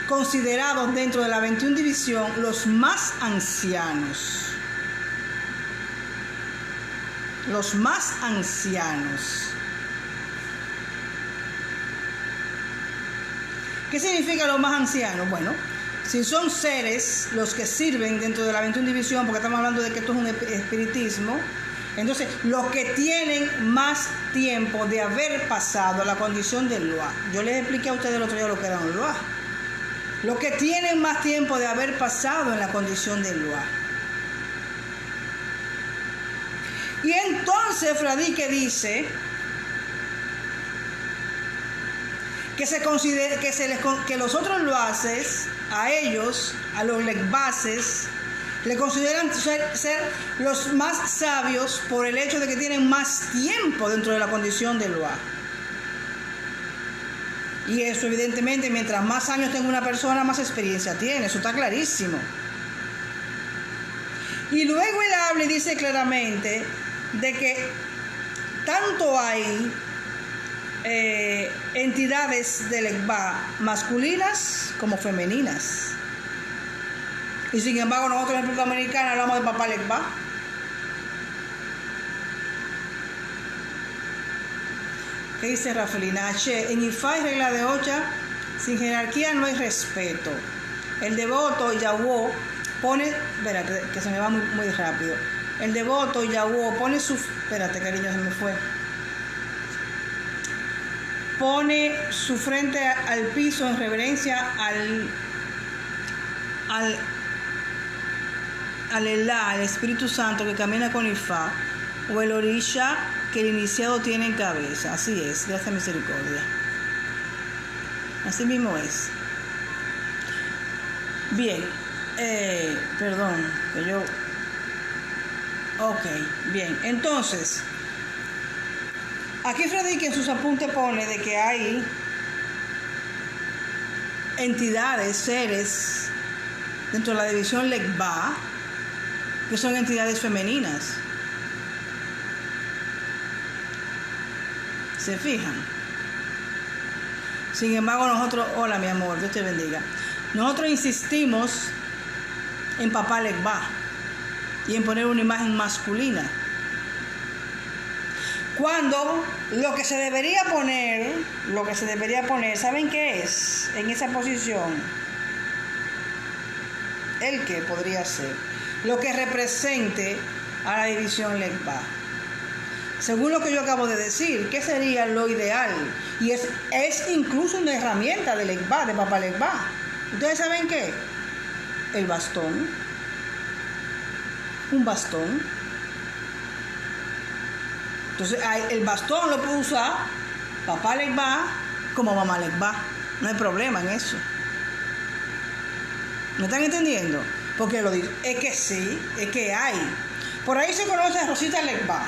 considerados dentro de la 21 división los más ancianos. Los más ancianos. ¿Qué significa los más ancianos? Bueno, si son seres los que sirven dentro de la 21 división, porque estamos hablando de que esto es un espiritismo, entonces los que tienen más tiempo de haber pasado la condición del Loa. Yo les expliqué a ustedes el otro día lo que era un Loa. Los que tienen más tiempo de haber pasado en la condición del Loa. Y entonces Fradique dice que los otros loases, a ellos, a los legbases, le consideran ser los más sabios por el hecho de que tienen más tiempo dentro de la condición del Loa. Y eso evidentemente, mientras más años tenga una persona, más experiencia tiene, eso está clarísimo. Y luego él habla y dice claramente de que tanto hay entidades de Legba masculinas como femeninas. Y sin embargo nosotros en República Dominicana hablamos de papá Legba. ¿Qué dice Rafelina? H, en Ifá y regla de Ocha, sin jerarquía no hay respeto. El devoto Yahweh pone, espérate, que se me va muy rápido. El devoto Yahweh pone su, espérate cariño, se me fue. Pone su frente al piso en reverencia al Elá, al Espíritu Santo que camina con Ifá, o el Orisha que el iniciado tiene en cabeza. Así es, gracias misericordia. Así mismo es. Bien, perdón, que yo... Ok, bien, entonces, aquí Fradique en sus apuntes pone de que hay entidades, seres, dentro de la división Legba, que son entidades femeninas. ¿Se fijan? Sin embargo, nosotros, hola mi amor, Dios te bendiga. Nosotros insistimos en Papá Legba y en poner una imagen masculina. Cuando lo que se debería poner, ¿saben qué es? En esa posición, el que podría ser, lo que represente a la división Legba. Según lo que yo acabo de decir, ¿qué sería lo ideal? Y es incluso una herramienta de Legba, de Papá Legba. ¿Ustedes saben qué? El bastón. Un bastón. Entonces, el bastón lo puede usar Papá Legba como Mamá Legba. No hay problema en eso. ¿Me están entendiendo? Porque lo digo, es que sí, es que hay. Por ahí se conoce a Rosita Legba.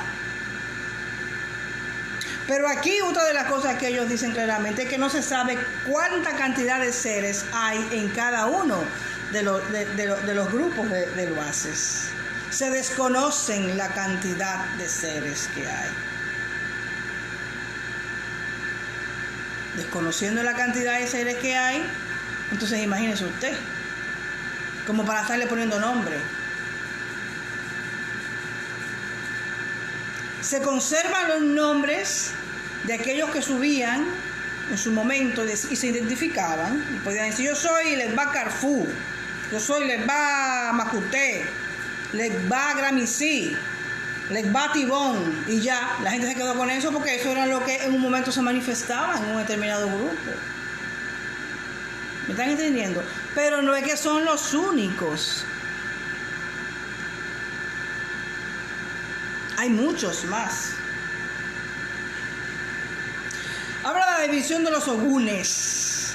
Pero aquí otra de las cosas que ellos dicen claramente es que no se sabe cuánta cantidad de seres hay en cada uno de los grupos de Loases. Se desconocen la cantidad de seres que hay. Desconociendo la cantidad de seres que hay, entonces imagínese usted, como para estarle poniendo nombre. Se conservan los nombres de aquellos que subían en su momento y se identificaban. Y podían decir, yo soy Legba Carfú, yo soy Legba Macuté, Legba Gramicí, Legba Tibón. Y ya, la gente se quedó con eso porque eso era lo que en un momento se manifestaba en un determinado grupo. ¿Me están entendiendo? Pero no es que son los únicos. Hay muchos más. Habla de la división de los ogunes.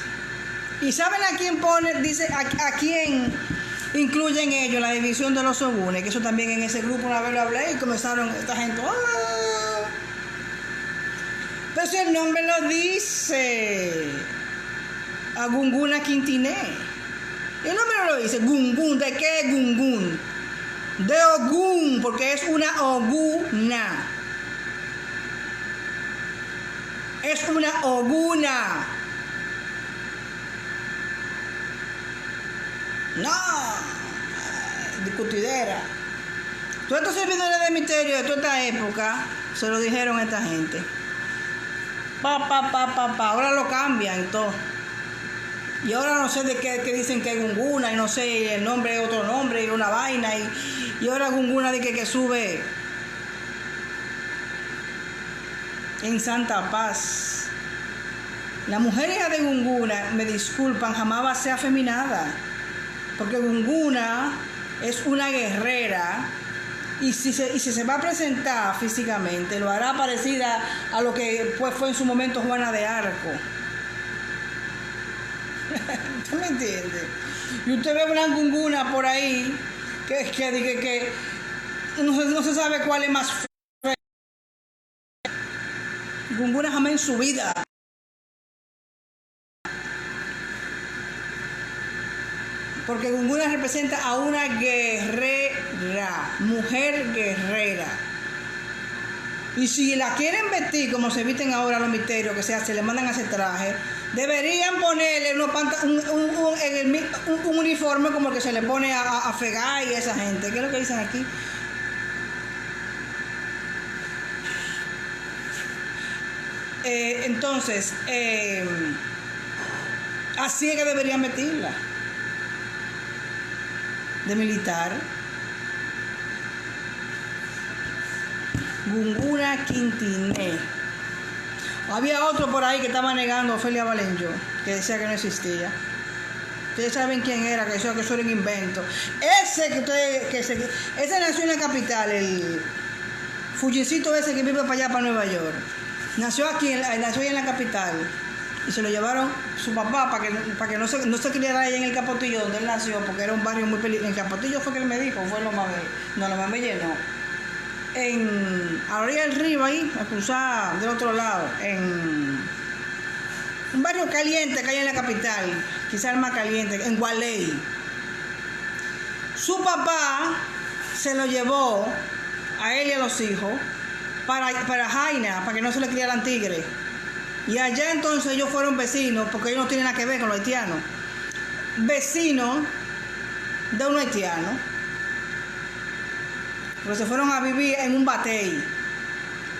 ¿Y saben a quién pone? Dice, a quién incluyen ellos la división de los ogunes. Que eso también en ese grupo una vez lo hablé y comenzaron esta gente. ¡Ah! Pero si el nombre lo dice. A Gunguna Quintiné. El nombre no lo dice. Gungun. ¿De qué es Gungun? De Ogún, porque es una oguna. Es una oguna. No, discutidera. Todos estos servidores de misterio de toda esta época se lo dijeron a esta gente. Ahora lo cambian todo. Y ahora no sé de qué dicen que es Gunguna, y no sé, el nombre es otro nombre, y una vaina, y ahora Gunguna dice que sube en Santa Paz. La mujer hija de Gunguna, me disculpan, jamás va a ser afeminada, porque Gunguna es una guerrera, y si se va a presentar físicamente, lo hará parecida a lo que fue en su momento Juana de Arco. ¿Usted me entiende? Y usted ve una Gunguna por ahí que no se sabe cuál es más fea. Gunguna jamás en su vida. Porque Gunguna representa a una guerrera, mujer guerrera. Y si la quieren vestir como se visten ahora los misterios, que se le mandan a hacer traje, deberían ponerle un uniforme como el que se le pone a Fegay y a esa gente. ¿Qué es lo que dicen aquí? Entonces, así es que deberían vestirla. De militar. Gunguna Quintiné. Había otro por ahí que estaba negando a Ofelia Valenjo, que decía que no existía. Ustedes saben quién era, que decía que eso era un invento. Ese nació en la capital, el Fujicito ese que vive para allá, para Nueva York. Nació aquí, nació ahí en la capital. Y se lo llevaron su papá para que no se criara ahí en el Capotillo donde él nació, porque era un barrio muy peligroso. En el Capotillo fue que él me dijo, fue lo más bello, no. A la orilla del río ahí, a cruzar del otro lado, en un barrio caliente que hay en la capital, quizás el más caliente, en Gualey. Su papá se lo llevó a él y a los hijos para Jaina, para que no se le criaran tigres. Y allá entonces ellos fueron vecinos, porque ellos no tienen nada que ver con los haitianos, vecinos de unos haitianos, porque se fueron a vivir en un batey.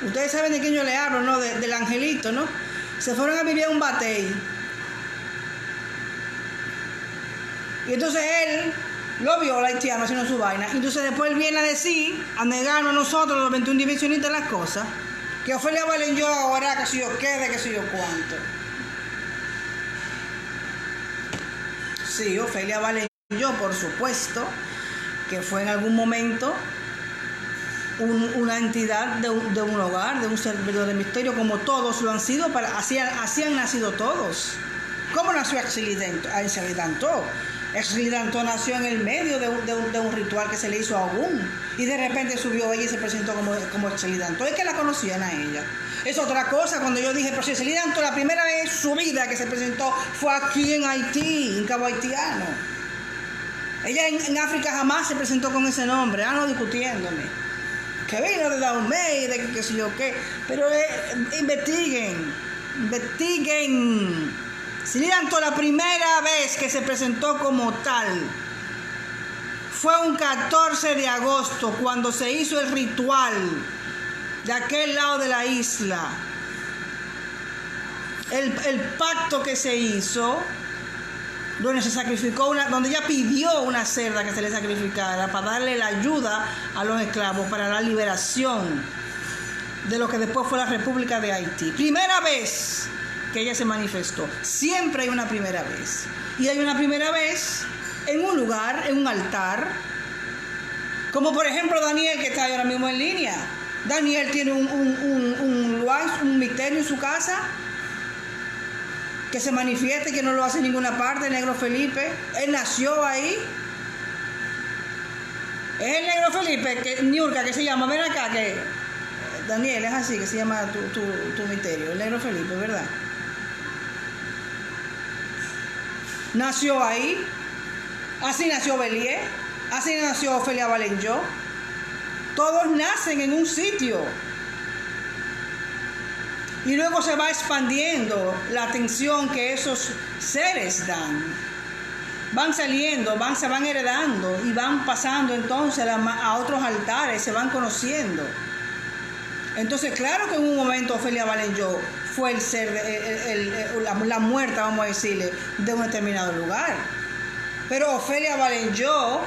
Ustedes saben de quién yo le hablo, ¿no? Del angelito, ¿no? Se fueron a vivir en un batey. Y entonces él lo vio, el haitiano, haciendo su vaina. Y entonces después él viene a decir, a negarnos a nosotros, los 21 divisionistas, las cosas, que Ofelia Vallejo ahora, que si yo quede, que si yo cuánto. Sí, Ofelia Vallejo, por supuesto, que fue en algún momento una entidad de un hogar, de un servidor de misterio, como todos lo han sido, así han nacido todos. ¿Cómo nació Exili Danto? Exili Danto nació en el medio de un ritual que se le hizo a Ogún, y de repente subió ella y se presentó como Exili Danto. Es que la conocían a ella. Es otra cosa cuando yo dije, pero si Exili Danto la primera vez en su vida que se presentó fue aquí en Haití, en Cabo Haitiano. Ella en África jamás se presentó con ese nombre, no discutiéndome. Que vino de Dahomey, de que sé yo qué. Pero investiguen. Exili Danto la primera vez que se presentó como tal fue un 14 de agosto, cuando se hizo el ritual de aquel lado de la isla. El pacto que se hizo, donde se sacrificó donde ella pidió una cerda que se le sacrificara para darle la ayuda a los esclavos para la liberación de lo que después fue la República de Haití. Primera vez que ella se manifestó. Siempre hay una primera vez. Y hay una primera vez en un lugar, en un altar, como por ejemplo Daniel, que está ahora mismo en línea. Daniel tiene un misterio en su casa que se manifiesta y que no lo hace en ninguna parte, el negro Felipe. Él nació ahí. Es el negro Felipe, Niurka, que se llama, ven acá, que Daniel, es así que se llama tu misterio, el negro Felipe, ¿verdad? Nació ahí. Así nació Belié, así nació Ofelia Vallejo. Todos nacen en un sitio. Y luego se va expandiendo la atención que esos seres dan. Van saliendo, se van heredando y van pasando entonces a otros altares, se van conociendo. Entonces, claro que en un momento Ofelia Vallejo fue el ser, la muerta, vamos a decirle, de un determinado lugar. Pero Ofelia Vallejo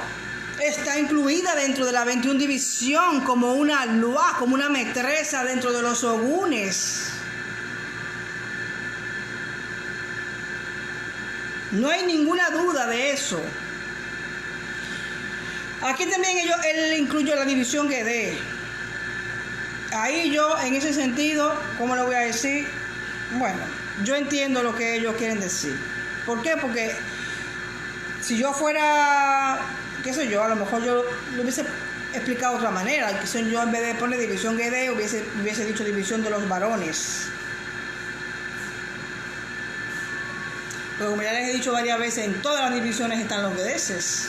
está incluida dentro de la 21 división como una lua, como una metresa dentro de los ogunes. No hay ninguna duda de eso. Aquí también él incluyó la división Guedé. Ahí yo, en ese sentido, ¿cómo lo voy a decir? Bueno, yo entiendo lo que ellos quieren decir. ¿Por qué? Porque si yo fuera, qué sé yo, a lo mejor yo lo hubiese explicado de otra manera. Yo en vez de poner división Guedé, hubiese dicho división de los varones. Pero como ya les he dicho varias veces, en todas las divisiones están los guedeses.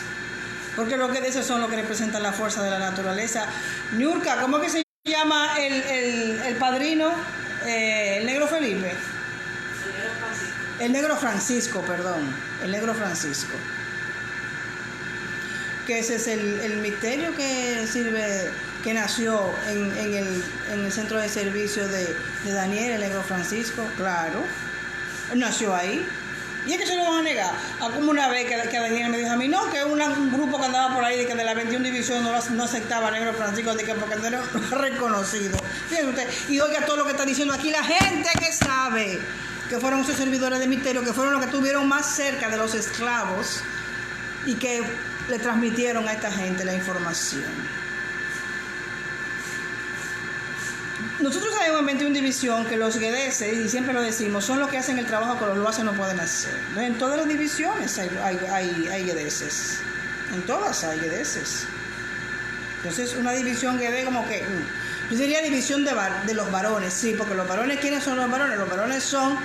Porque los guedeses son los que representan la fuerza de la naturaleza. Niurka, ¿cómo que se llama el padrino? El negro Felipe. El negro Francisco, perdón. El negro Francisco. Que ese es el misterio que sirve, que nació en el centro de servicio de Daniel, el negro Francisco. Claro. Nació ahí. Y es que se lo van a negar. Como una vez que Daniel me dijo a mí, no, que un grupo que andaba por ahí de que de la 21 división no aceptaba a Negro Francisco, de que porque no era reconocido. Fíjense usted, y oiga todo lo que está diciendo aquí la gente que sabe que fueron esos servidores de misterio, que fueron los que estuvieron más cerca de los esclavos y que le transmitieron a esta gente la información. Nosotros sabemos en 21 división que los guedeses, y siempre lo decimos, son los que hacen el trabajo que los loaces no pueden hacer. En todas las divisiones hay guedeses. En todas hay guedeses. Entonces, una división guedé como que... yo diría división de los varones, sí, porque los varones, ¿quiénes son los varones? Los varones son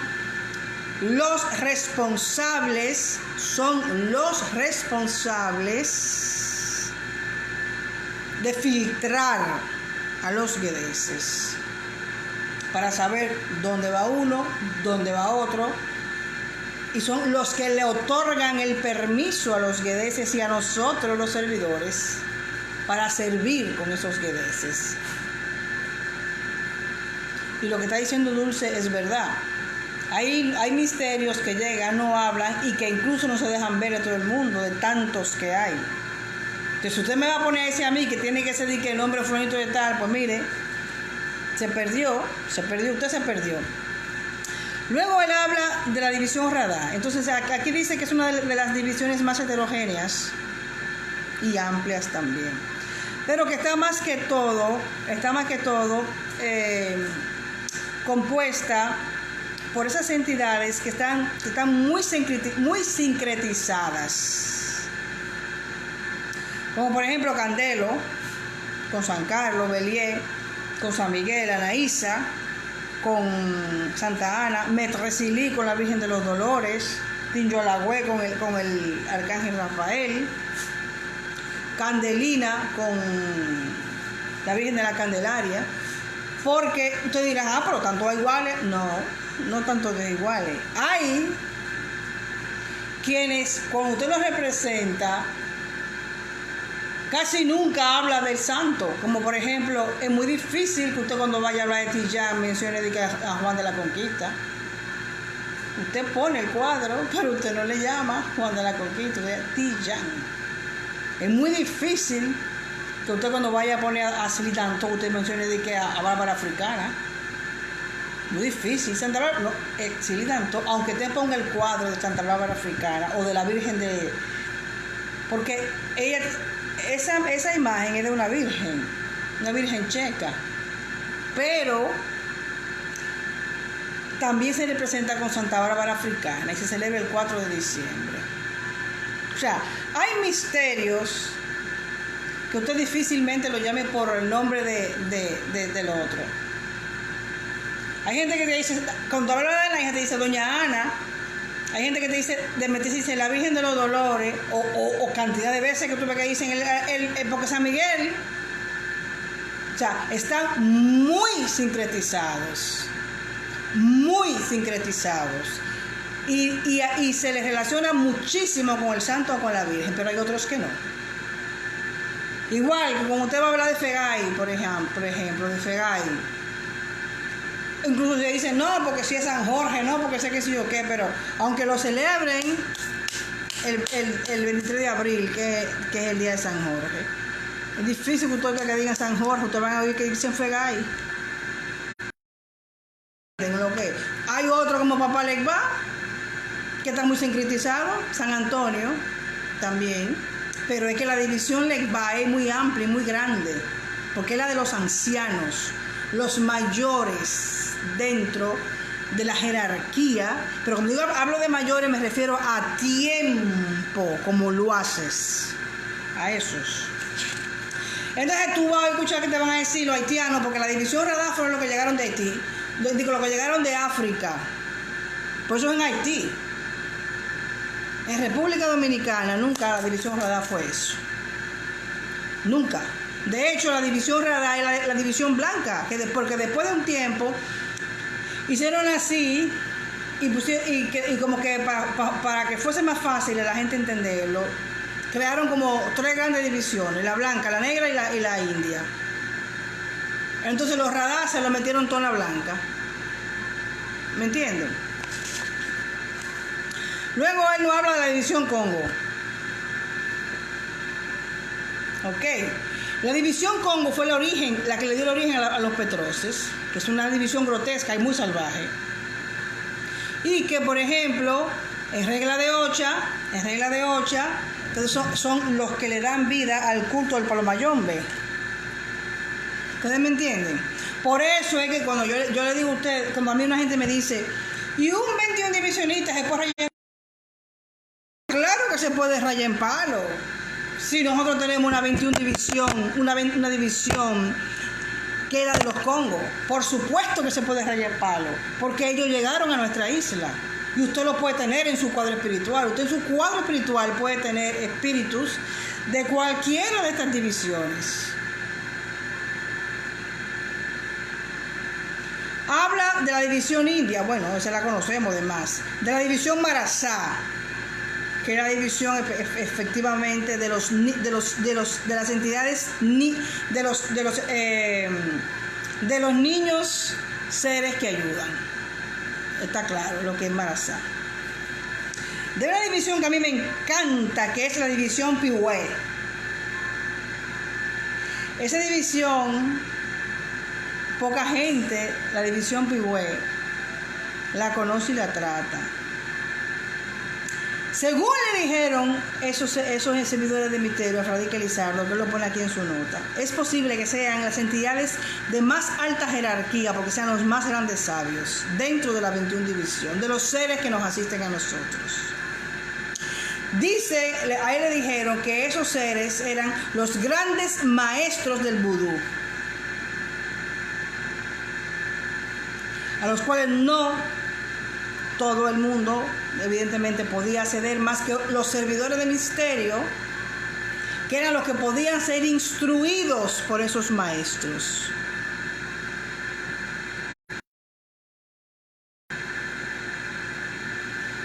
los responsables de filtrar a los guedeses para saber dónde va uno, dónde va otro, y son los que le otorgan el permiso a los guedeses y a nosotros los servidores para servir con esos guedeses. Y lo que está diciendo Dulce es verdad. Hay misterios que llegan, no hablan y que incluso no se dejan ver a todo el mundo, de tantos que hay. Entonces, si usted me va a poner ese a mí que tiene que ser que el nombre fulanito de tal, pues mire, usted se perdió. Luego él habla de la división radar. Entonces aquí dice que es una de las divisiones más heterogéneas y amplias también. Pero que está más que todo compuesta por esas entidades que están muy sincretizadas. Como por ejemplo Candelo, con San Carlos, Belié, con San Miguel, Anaísa, con Santa Ana, Metresilí con la Virgen de los Dolores, Tinjolagüe con el Arcángel Rafael, Candelina con la Virgen de la Candelaria. Porque ustedes dirán, pero tanto iguales. No tanto de iguales. Hay quienes, cuando usted los representa, casi nunca habla del santo. Como por ejemplo, es muy difícil que usted cuando vaya a hablar de Tiján mencione a Juan de la Conquista. Usted pone el cuadro, pero usted no le llama Juan de la Conquista, usted es Tiján. Es muy difícil que usted cuando vaya a poner a Silitanto, usted mencione a Bárbara Africana. Muy difícil. Santa Bárbara, no, Silitanto, aunque te ponga el cuadro de Santa Bárbara Africana o de la Virgen de... Porque ella, esa imagen es de una virgen checa. Pero también se representa con Santa Bárbara Africana y se celebra el 4 de diciembre. O sea, hay misterios que usted difícilmente lo llame por el nombre del otro. Hay gente que te dice, cuando habla de la hija te dice Doña Ana. Hay gente que te dice la Virgen de los Dolores, o cantidad de veces que tú ves que dicen porque San Miguel. O sea, están muy sincretizados. Y se les relaciona muchísimo con el santo o con la Virgen, pero hay otros que no. Igual que como usted va a hablar de Fegay, por ejemplo, de Fegay. Incluso se dice, no, porque si es San Jorge, no, porque sé que sí o qué, pero aunque lo celebren el 23 de abril, que es el día de San Jorge, es difícil que ustedes que digan San Jorge, ustedes van a oír que dicen Fegay. Hay otro como Papá Legba, que está muy sincretizado, San Antonio también, pero es que la división Legba es muy amplia y muy grande, porque es la de los ancianos, los mayores dentro de la jerarquía, pero cuando digo hablo de mayores me refiero a tiempo, como lo haces, a esos. Entonces tú vas a escuchar que te van a decir los haitianos, porque la división radar fueron los que llegaron de Haití, los que llegaron de África, por eso en Haití. En República Dominicana nunca la división radar fue eso, nunca. De hecho, la división radar es la división blanca, porque después de un tiempo hicieron así y como que para que fuese más fácil a la gente entenderlo, crearon como 3 grandes divisiones, la blanca, la negra y la india. Entonces los radar se lo metieron toda la blanca. ¿Me entienden? Luego él nos habla de la división Congo. Ok. La división Congo fue la que le dio el origen a los Petroces, que es una división grotesca y muy salvaje. Y que, por ejemplo, en regla de Ocha, entonces son los que le dan vida al culto del Palomayombe. ¿Ustedes me entienden? Por eso es que cuando yo le digo a usted, como a mí una gente me dice, ¿y un 21 divisionista se puede rayar en palo? Claro que se puede rayar en palo. Si nosotros tenemos una 21 división, una división que era de los Congos, por supuesto que se puede rayar palo, porque ellos llegaron a nuestra isla y usted lo puede tener en su cuadro espiritual. Usted en su cuadro espiritual puede tener espíritus de cualquiera de estas divisiones. Habla de la división india, bueno, esa la conocemos de más. De la división Marazá, que era la división efectivamente de las entidades de los niños seres que ayudan. Está claro lo que es Marazá. De una división que a mí me encanta, que es la división Pihue. Esa división, poca gente, la división Pihue, la conoce y la trata. Según le dijeron esos servidores de misterio a Fradique Lizardo, que lo pone aquí en su nota, es posible que sean las entidades de más alta jerarquía, porque sean los más grandes sabios dentro de la 21 división, de los seres que nos asisten a nosotros. Dice, a él le dijeron que esos seres eran los grandes maestros del vudú, a los cuales no todo el mundo evidentemente podía acceder, más que los servidores de misterio, que eran los que podían ser instruidos por esos maestros.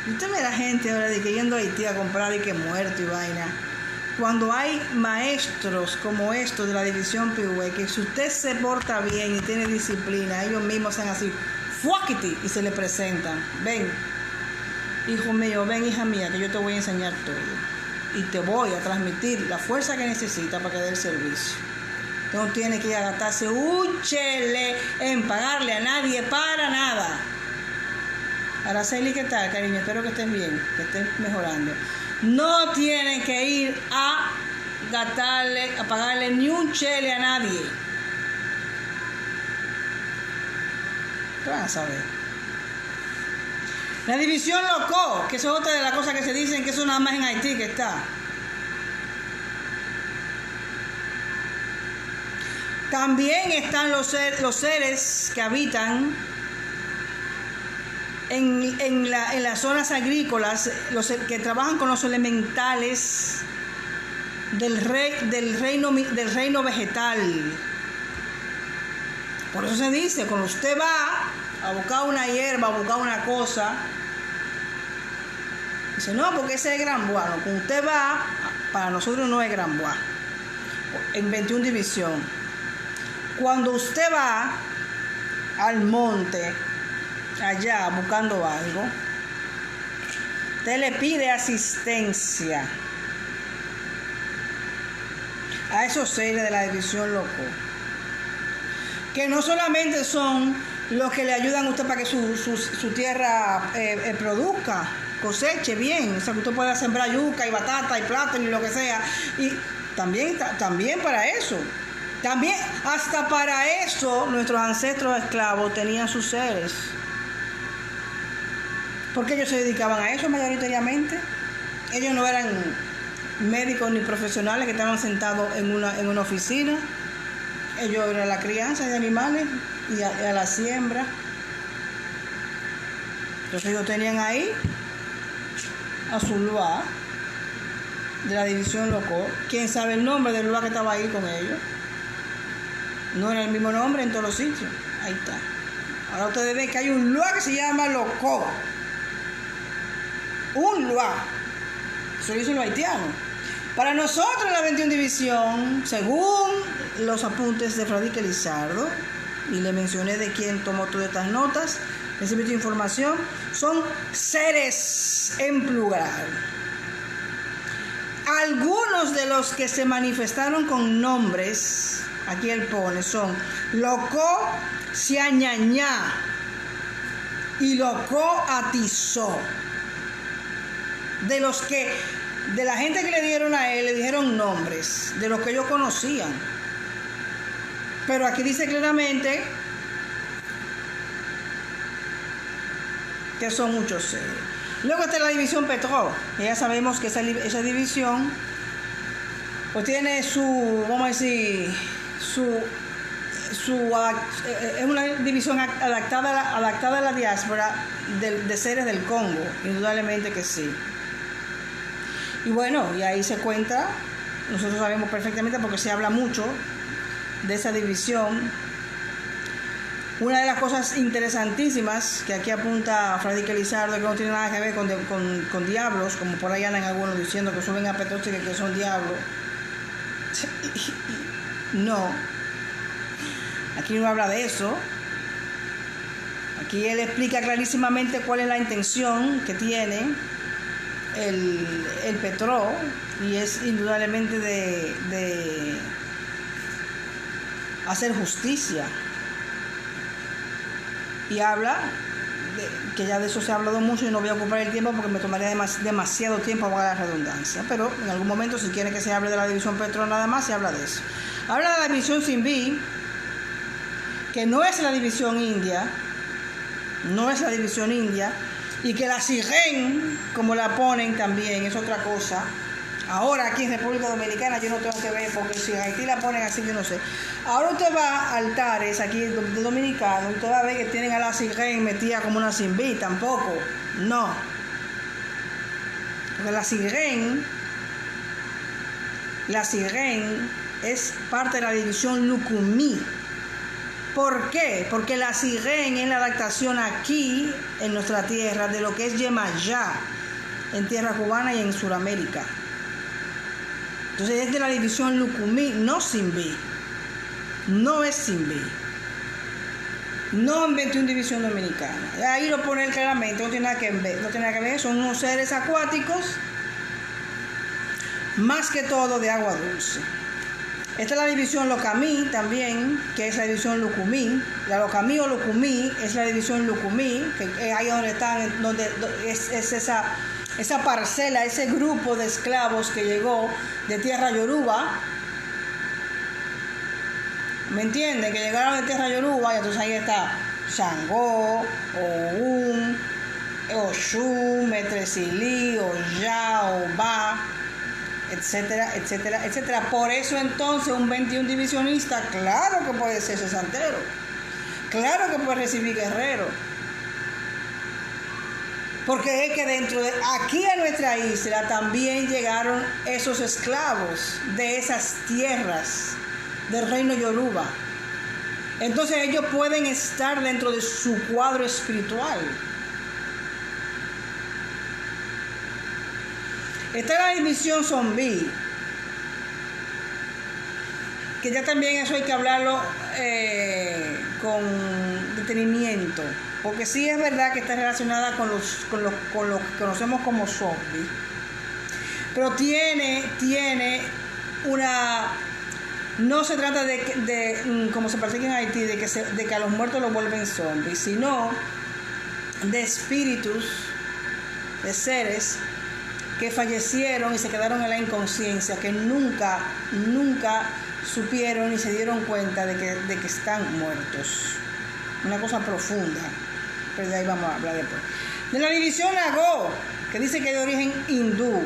Y usted ve la gente ahora de que yendo a Haití a comprar y que muerto y vaina. Cuando hay maestros como estos de la división Pihue, que si usted se porta bien y tiene disciplina, ellos mismos sean así, ¡fuáquiti! Y se le presentan. Ven, hijo mío, ven, hija mía, que yo te voy a enseñar todo. Y te voy a transmitir la fuerza que necesita para que dé el servicio. No tiene que ir a gastarse un chele en pagarle a nadie para nada. Araceli, ¿qué tal, cariño? Espero que estés bien, que estés mejorando. No tienen que ir a gastarle, a pagarle ni un chele a nadie. ¿Qué van a saber? La división loco, que eso es otra de las cosas que se dicen, que eso nada más en Haití que está. También están los seres que habitan en las zonas agrícolas, los que trabajan con los elementales del reino vegetal. Por eso se dice, cuando usted va a buscar una hierba, a buscar una cosa, dice, no, porque ese es Gran Bois. No, cuando usted va, para nosotros no es Gran Bois, en 21 división. Cuando usted va al monte, allá buscando algo, usted le pide asistencia a esos seres de la división loco, que no solamente son los que le ayudan a usted para que su tierra produzca, coseche bien, o sea, que usted pueda sembrar yuca y batata y plátano y lo que sea, y también para eso. También, hasta para eso, nuestros ancestros esclavos tenían sus seres. Porque ellos se dedicaban a eso mayoritariamente. Ellos no eran médicos ni profesionales que estaban sentados en una oficina. Ellos eran la crianza de animales y a la siembra. Entonces ellos tenían ahí a su lugar de la división loco. ¿Quién sabe el nombre del lugar que estaba ahí con ellos? No era el mismo nombre en todos los sitios. Ahí está. Ahora ustedes ven que hay un lugar que se llama Loco. Un lugar. Eso lo hizo los haitianos. Para nosotros la 21 división, según los apuntes de Fradique Lizardo, y le mencioné de quién tomó todas estas notas, recibí esta información, son seres en plural. Algunos de los que se manifestaron con nombres, aquí él pone, son Loco Siañañá y Loco Atizó. De la gente que le dieron a él, le dijeron nombres, de los que ellos conocían. Pero aquí dice claramente que son muchos seres. Luego está la división Petro. Ya sabemos que esa división pues tiene su, vamos a decir, es una división adaptada a la diáspora de seres del Congo, indudablemente que sí. Y bueno, y ahí se cuenta, nosotros sabemos perfectamente porque se habla mucho de esa división, Una de las cosas interesantísimas que aquí apunta Fradique Lizardo, que no tiene nada que ver con diablos, como por ahí andan algunos diciendo que suben a Petoche que son diablos. No, aquí no habla de eso. Aquí él explica clarísimamente cuál es la intención que tiene el Petro, y es indudablemente de hacer justicia. Y habla, que ya de eso se ha hablado mucho y no voy a ocupar el tiempo porque me tomaría demasiado tiempo para la redundancia, pero en algún momento, si quiere que se hable de la división Petro nada más, se habla de eso. Habla de la división Simbi, que no es la división india, y que la Siren, como la ponen también, es otra cosa. Ahora aquí en República Dominicana yo no tengo que ver, porque si en Haití la ponen así, yo no sé. Ahora usted va a altares aquí de dominicanos y usted va a ver que tienen a la Siren metida como una Simbi, tampoco, no. Porque la Siren es parte de la división Lucumí. ¿Por qué? Porque la Siren es la adaptación aquí, en nuestra tierra, de lo que es Yemayá, en tierra cubana y en Sudamérica. Entonces es de la división Lucumí, no Simbi. No es Simbi. No en 21 división dominicana. Ahí lo pone claramente, no tiene nada que ver. Son unos seres acuáticos, más que todo de agua dulce. Esta es la división Locamí también, que es la división Lucumí. La Locamí o Lucumí es la división Lucumí, que es ahí donde están, donde es esa parcela, ese grupo de esclavos que llegó de tierra yoruba. ¿Me entienden? Que llegaron de tierra yoruba, y entonces ahí está Shango, Ogún, Oshun, Metresili, Oya, Oba, etcétera, etcétera, etcétera. Por eso entonces un 21 divisionista, claro que puede ser santero, claro que puede recibir guerrero, porque es que dentro de aquí a nuestra isla también llegaron esos esclavos de esas tierras del reino yoruba. Entonces ellos pueden estar dentro de su cuadro espiritual. Está la división zombie, que ya también eso hay que hablarlo con detenimiento, porque sí es verdad que está relacionada con lo que conocemos como zombie, pero tiene una... No se trata de como se parece que en Haití, de que a los muertos los vuelven zombies, sino de espíritus, de seres que fallecieron y se quedaron en la inconsciencia, que nunca supieron ni se dieron cuenta de que están muertos. Una cosa profunda, pero de ahí vamos a hablar después. De la división Nagó, que dice que es de origen hindú.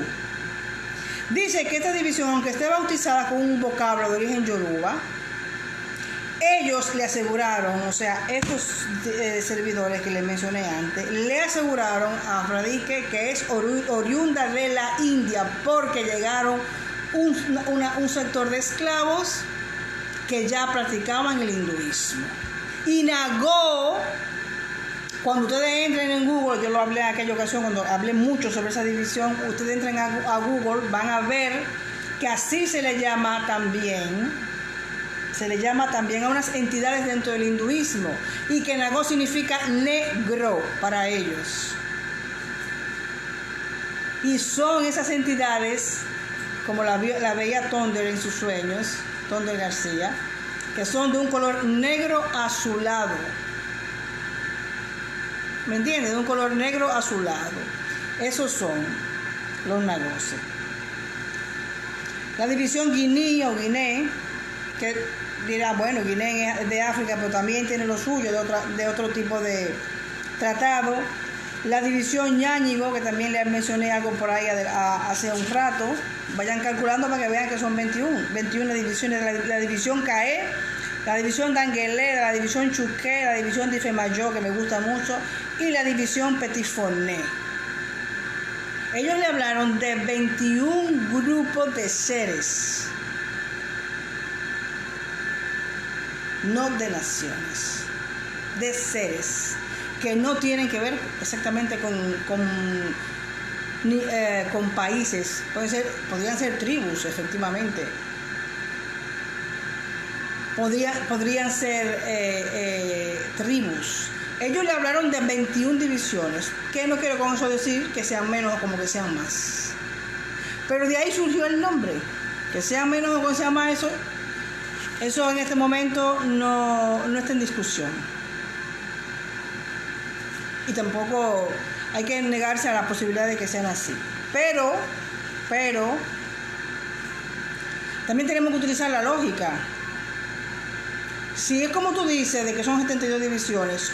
Dice que esta división, aunque esté bautizada con un vocablo de origen yoruba, ellos le aseguraron, o sea, estos servidores que les mencioné antes, le aseguraron a Fradique que es oriunda de la India, porque llegaron un sector de esclavos que ya practicaban el hinduismo. Y Nagó, cuando ustedes entren en Google, yo lo hablé en aquella ocasión cuando hablé mucho sobre esa división, ustedes entren a Google, van a ver que así se le llama también a unas entidades dentro del hinduismo, y que Nagó significa negro para ellos. Y son esas entidades, como la veía Tonder en sus sueños, Tonder García, que son de un color negro azulado. ¿Me entiendes? De un color negro azulado. Esos son los Nagoses. La división Guinea o Guinea, que dirá, bueno, Guinea es de África, pero también tiene lo suyo de otro tipo de tratado. La división Ñáñigo, que también les mencioné algo por ahí hace un rato. Vayan calculando para que vean que son 21 divisiones. La división Caé, la división Danguelé, la división Chuqué, la división Difemayo, que me gusta mucho, y la división Petit Fournet. Ellos le hablaron de 21 grupos de seres, no de naciones. de seres que no tienen que ver exactamente con países. Podrían ser tribus, efectivamente. Podrían ser tribus. Ellos le hablaron de 21 divisiones, que no quiero con eso decir que sean menos o como que sean más. Pero de ahí surgió el nombre. Que sean menos o que sean más, eso en este momento no está en discusión. Y tampoco hay que negarse a la posibilidad de que sean así. Pero también tenemos que utilizar la lógica. Si es como tú dices, de que son 72 divisiones,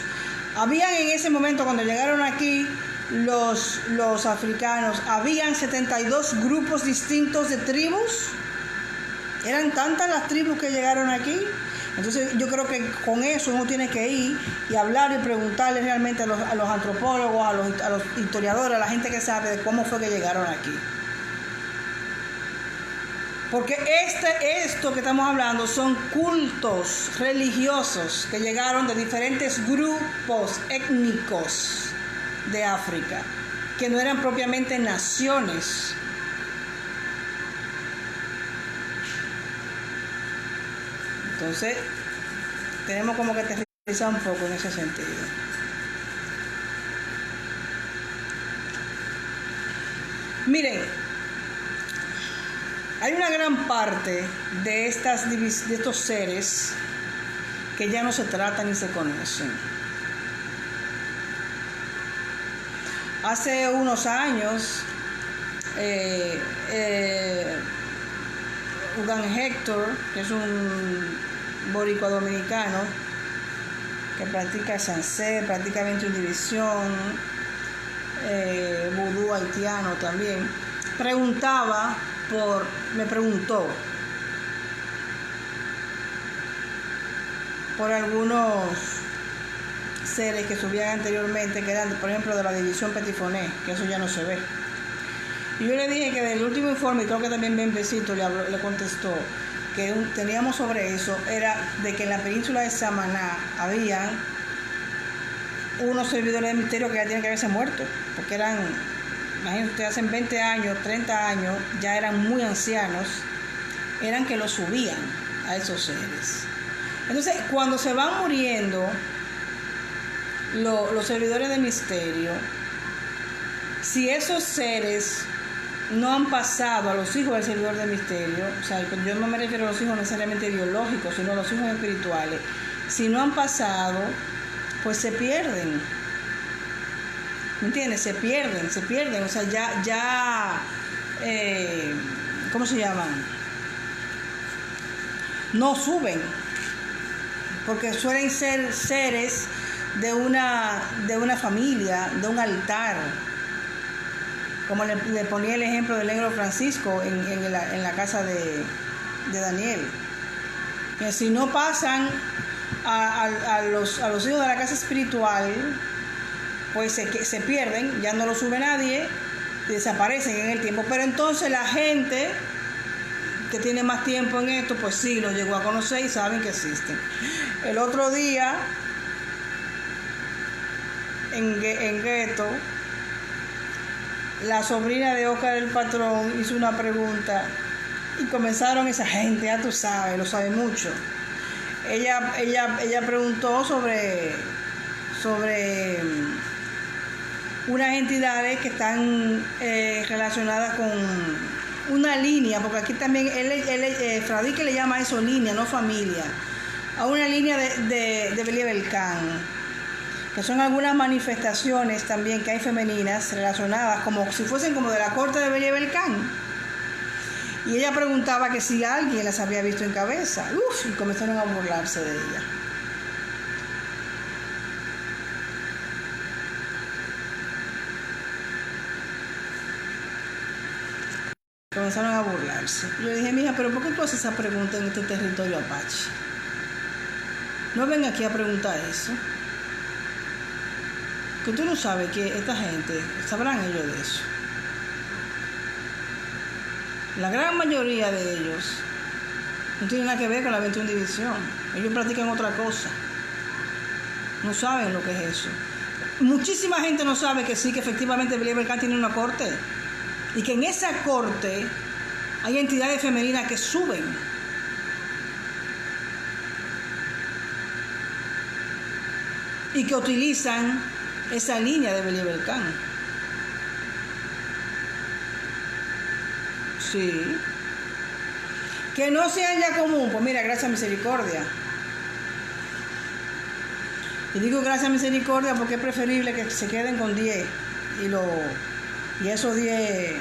habían en ese momento, cuando llegaron aquí los africanos, habían 72 grupos distintos de tribus. Eran tantas las tribus que llegaron aquí. Entonces yo creo que con eso uno tiene que ir y hablar y preguntarle realmente a los antropólogos, a los historiadores, a la gente que sabe de cómo fue que llegaron aquí. Porque esto que estamos hablando son cultos religiosos que llegaron de diferentes grupos étnicos de África, que no eran propiamente naciones. Entonces, tenemos como que aterrizar un poco en ese sentido. Miren, hay una gran parte de estos seres que ya no se tratan ni se conocen. Hace unos años, Ugan Héctor, que es un boricua dominicano que practica Sansé, practica 21 división, vudú haitiano también, me preguntó por algunos seres que subían anteriormente, que eran, por ejemplo, de la división Petit Foné, que eso ya no se ve. Y yo le dije que del último informe, creo que también Benbecito le contestó, que teníamos sobre eso, era de que en la península de Samaná habían unos servidores de misterio que ya tienen que haberse muerto, porque eran, imagínense ustedes, hace 20 años, 30 años, ya eran muy ancianos, eran que los subían a esos seres. Entonces, cuando se van muriendo los servidores de misterio, si esos seres no han pasado a los hijos del servidor de misterio, o sea, yo no me refiero a los hijos necesariamente biológicos, sino a los hijos espirituales, si no han pasado, pues se pierden. ¿Me entiendes? Se pierden, o sea, ya ¿cómo se llaman? No suben, porque suelen ser seres de una familia, de un altar, como le ponía el ejemplo del negro Francisco en la casa de Daniel. Que si no pasan a los hijos de la casa espiritual, pues se pierden, ya no lo sube nadie, y desaparecen en el tiempo. Pero entonces la gente que tiene más tiempo en esto, pues sí, lo llegó a conocer y saben que existen. El otro día, en Gueto, la sobrina de Oscar el Patrón hizo una pregunta y comenzaron esa gente, ya tú sabes, lo sabe mucho. Ella preguntó sobre unas entidades que están relacionadas con una línea, porque aquí también Fradique le llama a eso línea, no familia, a una línea de Beliebelcán, que son algunas manifestaciones también que hay femeninas relacionadas, como si fuesen como de la corte de Beliebelcán. Y ella preguntaba que si alguien las había visto en cabeza. Y comenzaron a burlarse de ella. Comenzaron a burlarse. Yo le dije, mija, pero ¿por qué tú haces esa pregunta en este territorio apache? No ven aquí a preguntar eso. Que tú no sabes que esta gente, sabrán ellos de eso. La gran mayoría de ellos no tienen nada que ver con la 21 división. Ellos practican otra cosa. No saben lo que es eso. Muchísima gente no sabe que sí, que efectivamente Believer Can tiene una corte. Y que en esa corte hay entidades femeninas que suben. Y que utilizan esa línea de Believer Can. Sí. Que no sean ya común. Pues mira, gracias a misericordia. Y digo gracias a misericordia porque es preferible que se queden con 10. Y esos 10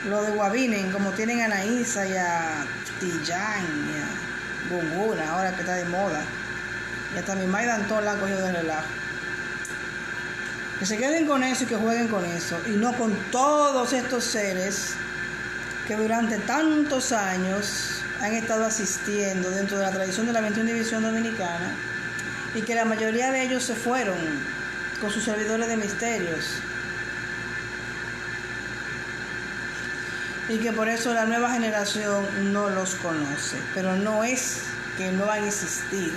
lo desguabinen, como tienen a Anaísa y a Tillán y a Gunguna, ahora que está de moda. Y hasta mi Maida Antón la han cogido de relajo. Que se queden con eso y que jueguen con eso. Y no con todos estos seres que durante tantos años han estado asistiendo dentro de la tradición de la 21 División Dominicana y que la mayoría de ellos se fueron con sus servidores de misterios. Y que por eso la nueva generación no los conoce. Pero no es que no han existido.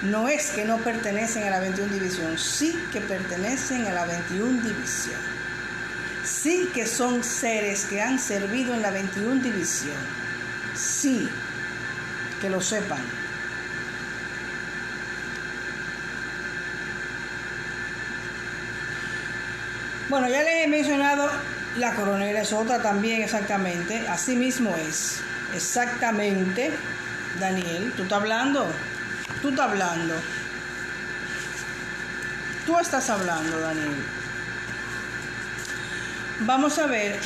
No es que no pertenecen a la 21 División. Sí que pertenecen a la 21 División. Sí que son seres que han servido en la 21 División. Sí, que lo sepan. Bueno, ya les he mencionado, la coronera es otra también, exactamente. Así mismo es. Exactamente. Daniel, ¿tú estás hablando? Tú estás hablando. Tú estás hablando, Daniel. Vamos a ver,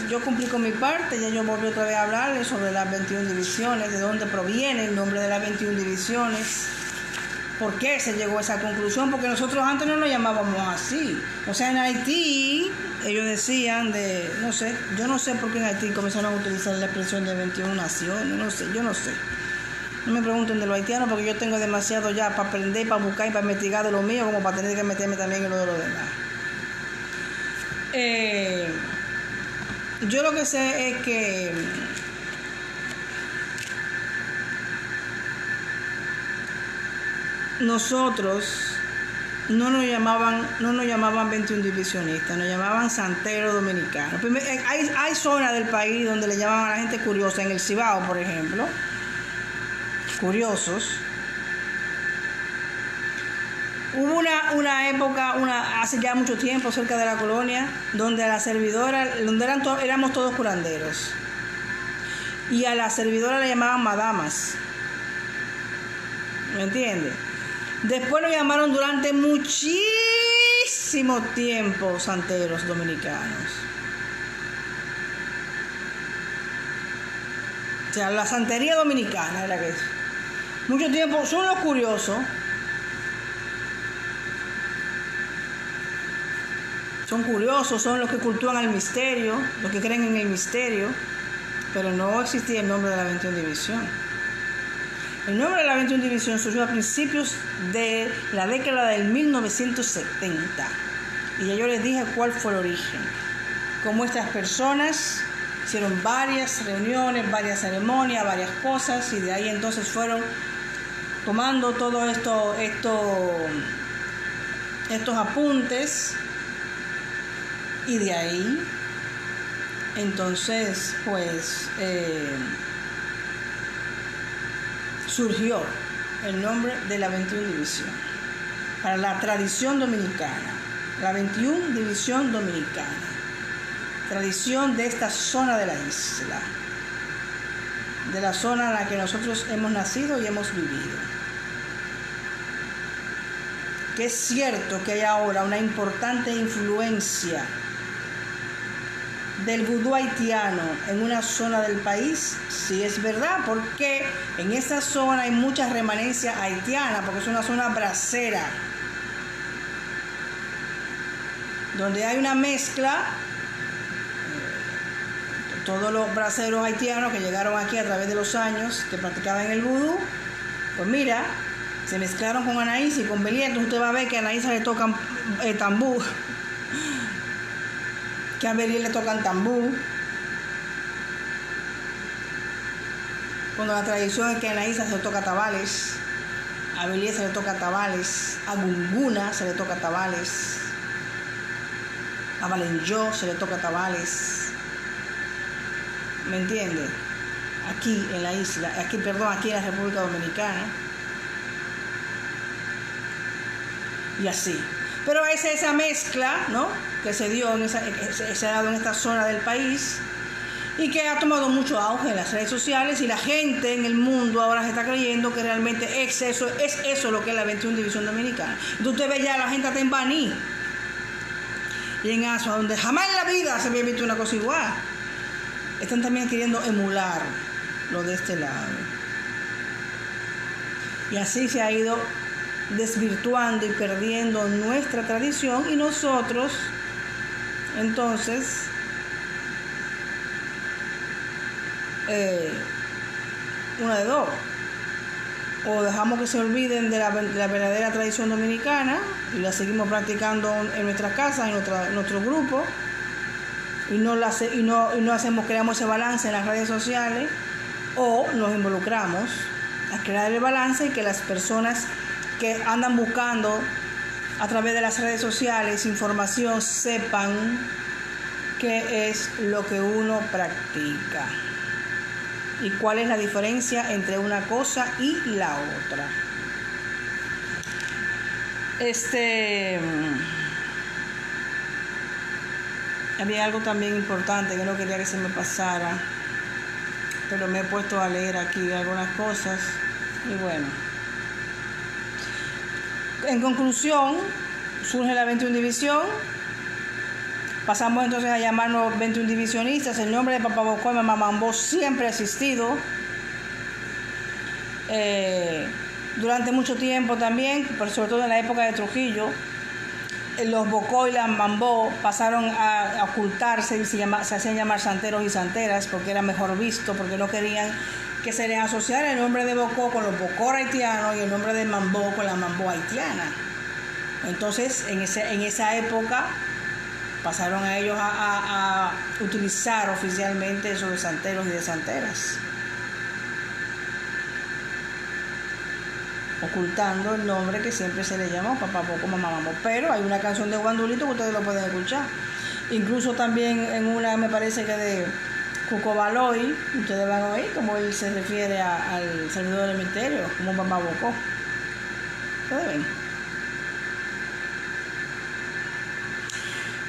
yo cumplí con mi parte, ya yo volví otra vez a hablarles sobre las 21 divisiones, de dónde proviene el nombre de las 21 divisiones, por qué se llegó a esa conclusión, porque nosotros antes no lo llamábamos así. O sea, en Haití, ellos decían no sé, yo no sé por qué en Haití comenzaron a utilizar la expresión de 21 naciones, yo no sé. No me pregunten de los haitianos porque yo tengo demasiado ya para aprender, para buscar y para investigar de lo mío, como para tener que meterme también en lo de los demás. Yo lo que sé es que nosotros no nos llamaban 21 divisionistas, nos llamaban santeros dominicanos. Hay zonas del país donde le llaman a la gente curiosa, en el Cibao, por ejemplo, curiosos. Hubo una época, hace ya mucho tiempo, cerca de la colonia, donde a la servidora, éramos todos curanderos. Y a la servidora le llamaban madamas. ¿Me entiendes? Después nos llamaron durante muchísimo tiempo santeros dominicanos. O sea, la santería dominicana era que es. Mucho tiempo son los curiosos. Son curiosos, son los que cultúan al misterio, los que creen en el misterio, pero no existía el nombre de la 21 División. El nombre de la 21 División surgió a principios de la década del 1970. Y ya yo les dije cuál fue el origen. Cómo estas personas hicieron varias reuniones, varias ceremonias, varias cosas, y de ahí entonces fueron tomando todos estos apuntes. Y de ahí, entonces, pues, surgió el nombre de la 21 División. Para la tradición dominicana, la 21 División Dominicana. Tradición de esta zona de la isla. De la zona en la que nosotros hemos nacido y hemos vivido. Que es cierto que hay ahora una importante influencia del vudú haitiano en una zona del país, sí es verdad, porque en esa zona hay mucha remanencia haitiana, porque es una zona bracera, donde hay una mezcla, todos los braceros haitianos que llegaron aquí a través de los años, que practicaban el vudú, pues mira, se mezclaron con Anaísa y con Belier. Entonces usted va a ver que a Anaísa le tocan tambú, que a Belier le tocan tambú, cuando la tradición es que a Anaísa se toca tabales, A Belier se le toca tabales, a Gunguna se le toca tabales, a Valenjó se le toca tabales. ¿Me entiende? Aquí en la isla, aquí en la República Dominicana. Y así. Pero es esa mezcla, ¿no?, que se dio se ha dado en esta zona del país y que ha tomado mucho auge en las redes sociales, y la gente en el mundo ahora se está creyendo que realmente es eso lo que es la 21 División Dominicana. Entonces usted ve ya a la gente hasta en Baní y en Asua, donde jamás en la vida se había visto una cosa igual. Están también queriendo emular lo de este lado. Y así se ha ido desvirtuando y perdiendo nuestra tradición, y nosotros, entonces, una de dos: o dejamos que se olviden de la verdadera tradición dominicana y la seguimos practicando en nuestras casas, en nuestro grupo, y no creamos ese balance en las redes sociales, o nos involucramos a crear el balance y que las personas que andan buscando a través de las redes sociales información sepan qué es lo que uno practica y cuál es la diferencia entre una cosa y la otra. Había algo también importante que no quería que se me pasara, pero me he puesto a leer aquí algunas cosas y bueno. En conclusión, surge la 21 División. Pasamos entonces a llamarnos 21 divisionistas. El nombre de Papá Bocó y Mamá Mambó siempre ha existido. Durante mucho tiempo también, pero sobre todo en la época de Trujillo, los Bocó y las Mambó pasaron a ocultarse y se hacían llamar santeros y santeras porque era mejor visto, porque no querían que se les asociara el nombre de Bocó con los Bocó haitianos y el nombre de Mambó con la Mambó haitiana. Entonces, en esa época pasaron a ellos a utilizar oficialmente eso de santeros y de santeras, ocultando el nombre que siempre se le llamó Papá Bocó, Mamá Mambó. Pero hay una canción de Guandulito que ustedes lo pueden escuchar. Incluso también en una, me parece que de Cuco Baloy, ustedes van a oír como él se refiere al servidor del misterio, como Papá Bocó. ¿Ustedes ven?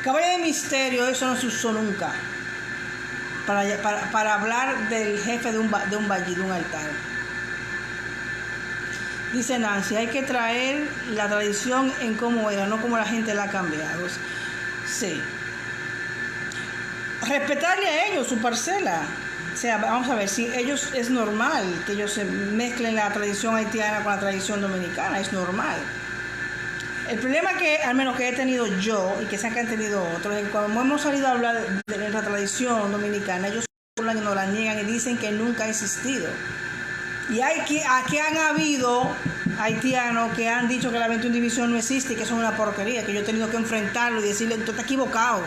Caballo de misterio, eso no se usó nunca para hablar del jefe de un valle, de un altar. Dice Nancy, hay que traer la tradición en cómo era, no como la gente la ha cambiado. Sí. Respetarle a ellos su parcela. O sea, vamos a ver, si ellos, es normal que ellos se mezclen la tradición haitiana con la tradición dominicana, es normal. El problema que, al menos que he tenido yo, y que sé que han tenido otros, es que cuando hemos salido a hablar de nuestra tradición dominicana, ellos nos la niegan y dicen que nunca ha existido. Y aquí han habido haitianos que han dicho que la 21 División no existe y que eso es una porquería, que yo he tenido que enfrentarlo y decirle, tú estás equivocado.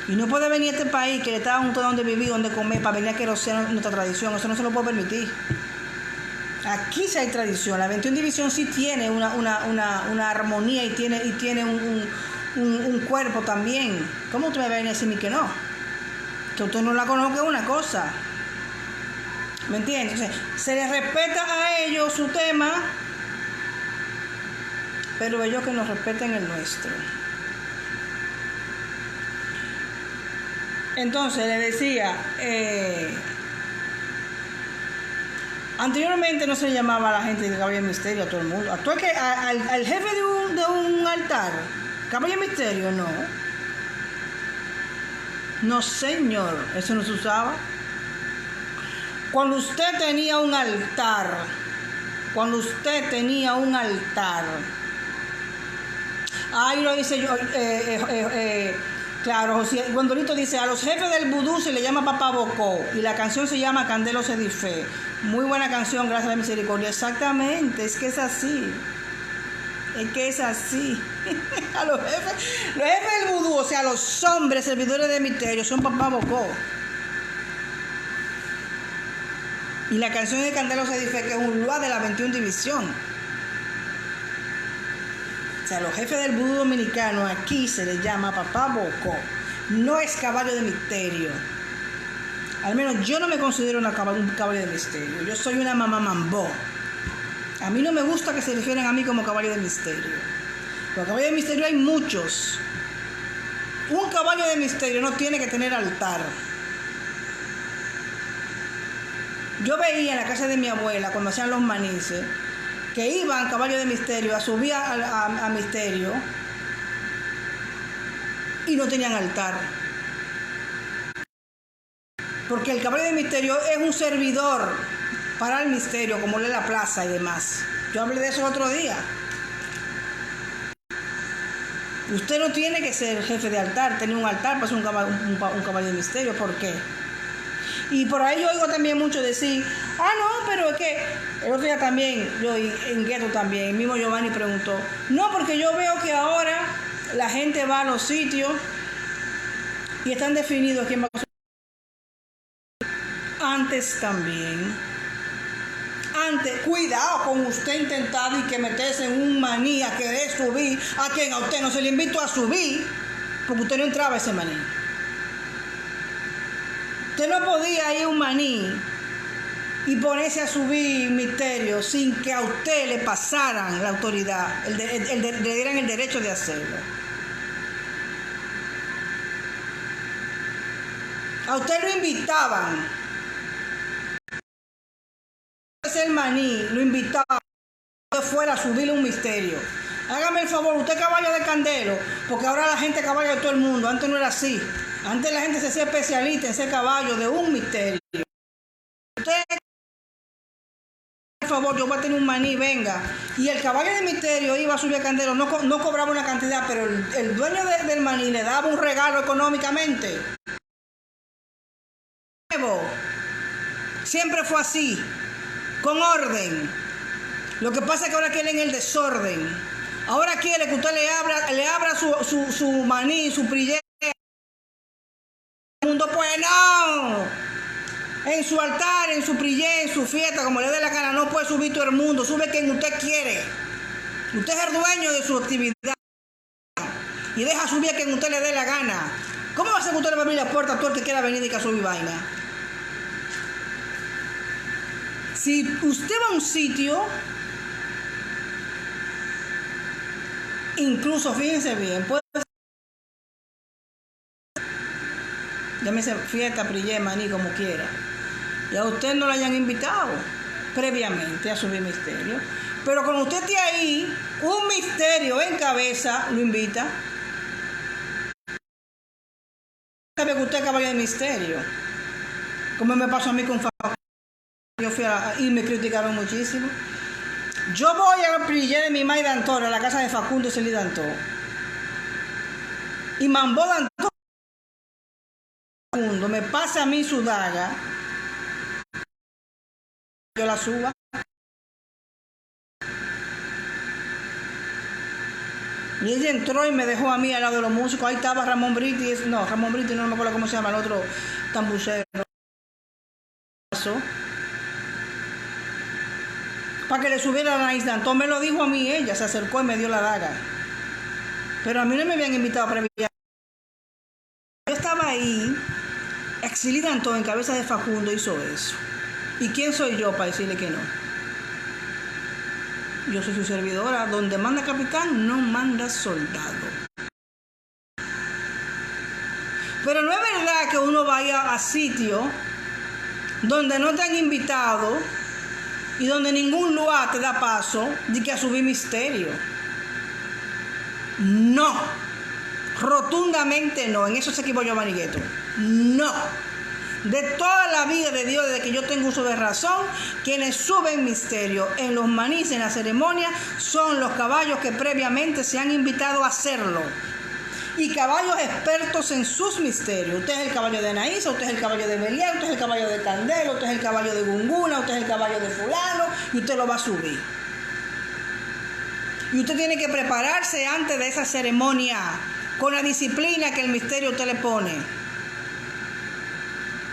Y no puede venir a este país que le está junto a donde vivir, donde comer, para venir a querosear nuestra tradición. Eso no se lo puedo permitir. Aquí sí hay tradición. La 21 División sí tiene una armonía y tiene un cuerpo también. ¿Cómo usted me va a venir a decirme que no? Que usted no la conoce es una cosa. ¿Me entiende? Entonces, se les respeta a ellos su tema, pero ellos que nos respeten el nuestro. Entonces, le decía, anteriormente no se llamaba a la gente de Caballo de Misterio, a todo el mundo. Actual que al jefe de un altar, Caballo de Misterio, no. No, señor, eso no se usaba. Cuando usted tenía un altar, ahí lo dice yo, claro, José Gondolito dice, a los jefes del vudú se le llama Papá Bocó y la canción se llama Candelo se dife. Muy buena canción, gracias a la misericordia. Exactamente, es que es así. A los jefes del vudú, o sea, los hombres servidores de misterio son Papá Bocó. Y la canción de Candelo se dice que es un lugar de la 21 división. O sea, los jefes del vudú dominicano aquí se les llama Papá Bocó. No es caballo de misterio. Al menos yo no me considero un caballo de misterio. Yo soy una mamá mambó. A mí no me gusta que se refieren a mí como caballo de misterio. Los caballos de misterio hay muchos. Un caballo de misterio no tiene que tener altar. Yo veía en la casa de mi abuela, cuando hacían los manices, que iban caballos de misterio a subir a misterio y no tenían altar. Porque el caballo de misterio es un servidor para el misterio, como la plaza y demás. Yo hablé de eso el otro día. Usted no tiene que ser jefe de altar, tener un altar para ser un caballo de misterio. ¿Por qué? Y por ahí yo oigo también mucho decir, no, pero es que el otro día también, yo en Gueto también, el mismo Giovanni preguntó, no, porque yo veo que ahora la gente va a los sitios y están definidos quién va a subir. Antes también. Antes, cuidado con usted intentar y que meterse en un maní a querer subir a quien a usted no se le invitó a subir, porque usted no entraba a ese maní. Usted no podía ir a un maní y ponerse a subir misterio sin que a usted le pasaran la autoridad, le dieran el derecho de hacerlo. A usted lo invitaban. El maní lo invitaba a fuera a subirle un misterio. Hágame el favor, usted caballo de Candelo, porque ahora la gente caballo de todo el mundo. Antes no era así. Antes la gente se hacía especialista en ser caballo de un misterio. Usted, por favor, yo voy a tener un maní, venga. Y el caballo de misterio iba a subir a Candelo, no cobraba una cantidad, pero el dueño del maní le daba un regalo económicamente. Siempre fue así. Con orden. Lo que pasa es que ahora quieren el desorden. Ahora quiere que usted le abra su maní, su prillé. El mundo, pues no. En su altar, en su prillé, en su fiesta, como le dé la gana, no puede subir todo el mundo. Sube quien usted quiere. Usted es el dueño de su actividad. Y deja subir a quien usted le dé la gana. ¿Cómo va a ser que usted le va a abrir la puerta a todo el que quiera venir y que subir vaina? Si usted va a un sitio, incluso fíjense bien, puede ser, llámese fiesta, prillé, maní, como quiera, y a usted no lo hayan invitado previamente a subir misterio, pero cuando usted esté ahí, un misterio en cabeza lo invita. Sabe que usted es caballo de misterio, como me pasó a mí con Facundo. Yo fui y me criticaron muchísimo. Yo voy al prillé de mi May Dantor, a la casa de Facundo y Celí Dantor. Y Mambó Dantor me pasa a mí su daga. Yo la suba. Y ella entró y me dejó a mí al lado de los músicos. Ahí estaba Ramón Briti. No, Ramón Briti no me acuerdo cómo se llama, el otro tambucero. Para que le subiera la nariz. Dantor me lo dijo a mí, ella se acercó y me dio la daga. Pero a mí no me habían invitado a previar. Yo estaba ahí, Celí Dantor en cabeza de Facundo hizo eso. ¿Y quién soy yo para decirle que no? Yo soy su servidora. Donde manda capitán, no manda soldado. Pero no es verdad que uno vaya a sitios donde no te han invitado y donde ningún lugar te da paso de que a subir misterio. No. Rotundamente no. En eso se equivocó Giovanni Gueto. No. De toda la vida de Dios, desde que yo tengo uso de razón, quienes suben misterio en los manís, en la ceremonia, son los caballos que previamente se han invitado a hacerlo. Y caballos expertos en sus misterios. Usted es el caballo de Anaísa, usted es el caballo de Belial, usted es el caballo de Candelo, usted es el caballo de Gunguna, usted es el caballo de fulano, y usted lo va a subir. Y usted tiene que prepararse antes de esa ceremonia con la disciplina que el misterio usted le pone.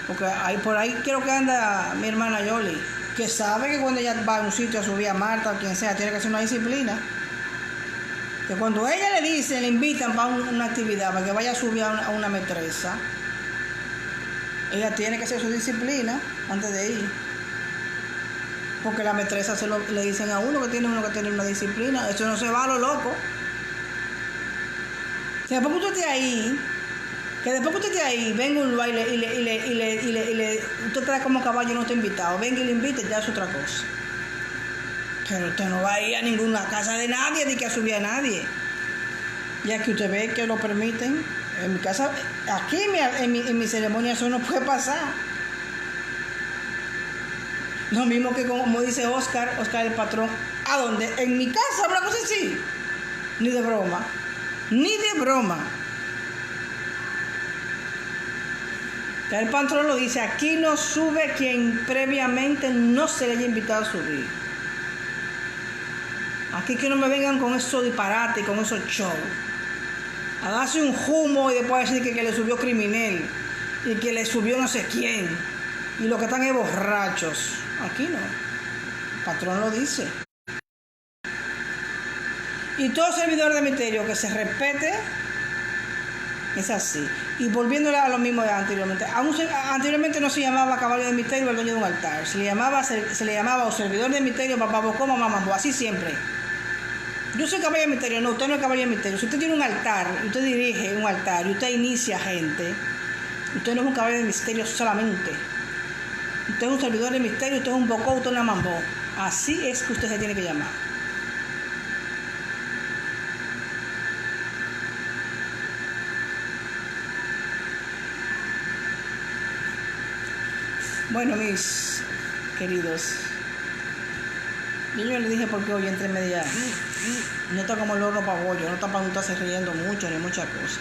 Porque por ahí creo que anda mi hermana Yoli, que sabe que cuando ella va a un sitio a subir a Marta o quien sea, tiene que hacer una disciplina. Que cuando ella le dice, le invitan para una actividad, para que vaya a subir a una metresa, ella tiene que hacer su disciplina antes de ir. Porque la metresa le dicen a uno que tiene una disciplina. Eso no se va a lo loco. Que después que usted esté ahí, venga un baile y usted trae como caballo y no está invitado, venga y le invite, ya es otra cosa. Pero usted no va a ir a ninguna casa de nadie ni que a subir a nadie. Ya que usted ve que lo permiten. En mi casa, aquí en mi ceremonia eso no puede pasar. Lo mismo que como dice Oscar el patrón. ¿A dónde? En mi casa, una cosa así. Ni de broma. Ya el patrón lo dice, aquí no sube quien previamente no se le haya invitado a subir. Aquí que no me vengan con esos disparates, con esos shows. A darse un humo y después decir que le subió criminal y que le subió no sé quién. Y los que están es borrachos. Aquí no. El patrón lo dice. Y todo servidor de misterio que se respete es así. Y volviéndole a lo mismo de anteriormente. Anteriormente no se llamaba caballo de misterio el dueño de un altar. Se le llamaba o servidor de misterio, papá bocó, mamá mambo. Así siempre. Yo soy caballo de misterio. No, usted no es caballo de misterio. Si usted tiene un altar, usted dirige un altar y usted inicia gente, usted no es un caballo de misterio solamente. Usted es un servidor de misterio, usted es un bocó, usted es una mambo. Así es que usted se tiene que llamar. Bueno, mis queridos, yo les dije porque hoy entre media no está como el horno para bollo, no está para no estarse riendo mucho ni muchas cosas.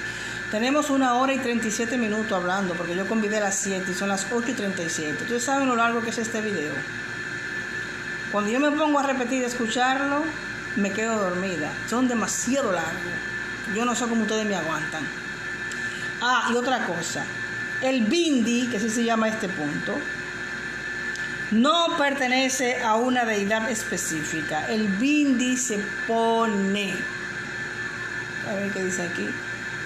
Tenemos 1 hora y 37 minutos hablando, porque yo convidé a las 7 y son las 8 y 37. Ustedes saben lo largo que es este video. Cuando yo me pongo a repetir y escucharlo, me quedo dormida. Son demasiado largos. Yo no sé cómo ustedes me aguantan. Ah, y otra cosa. El bindi, que así se llama este punto, no pertenece a una deidad específica. El bindi se pone. A ver qué dice aquí.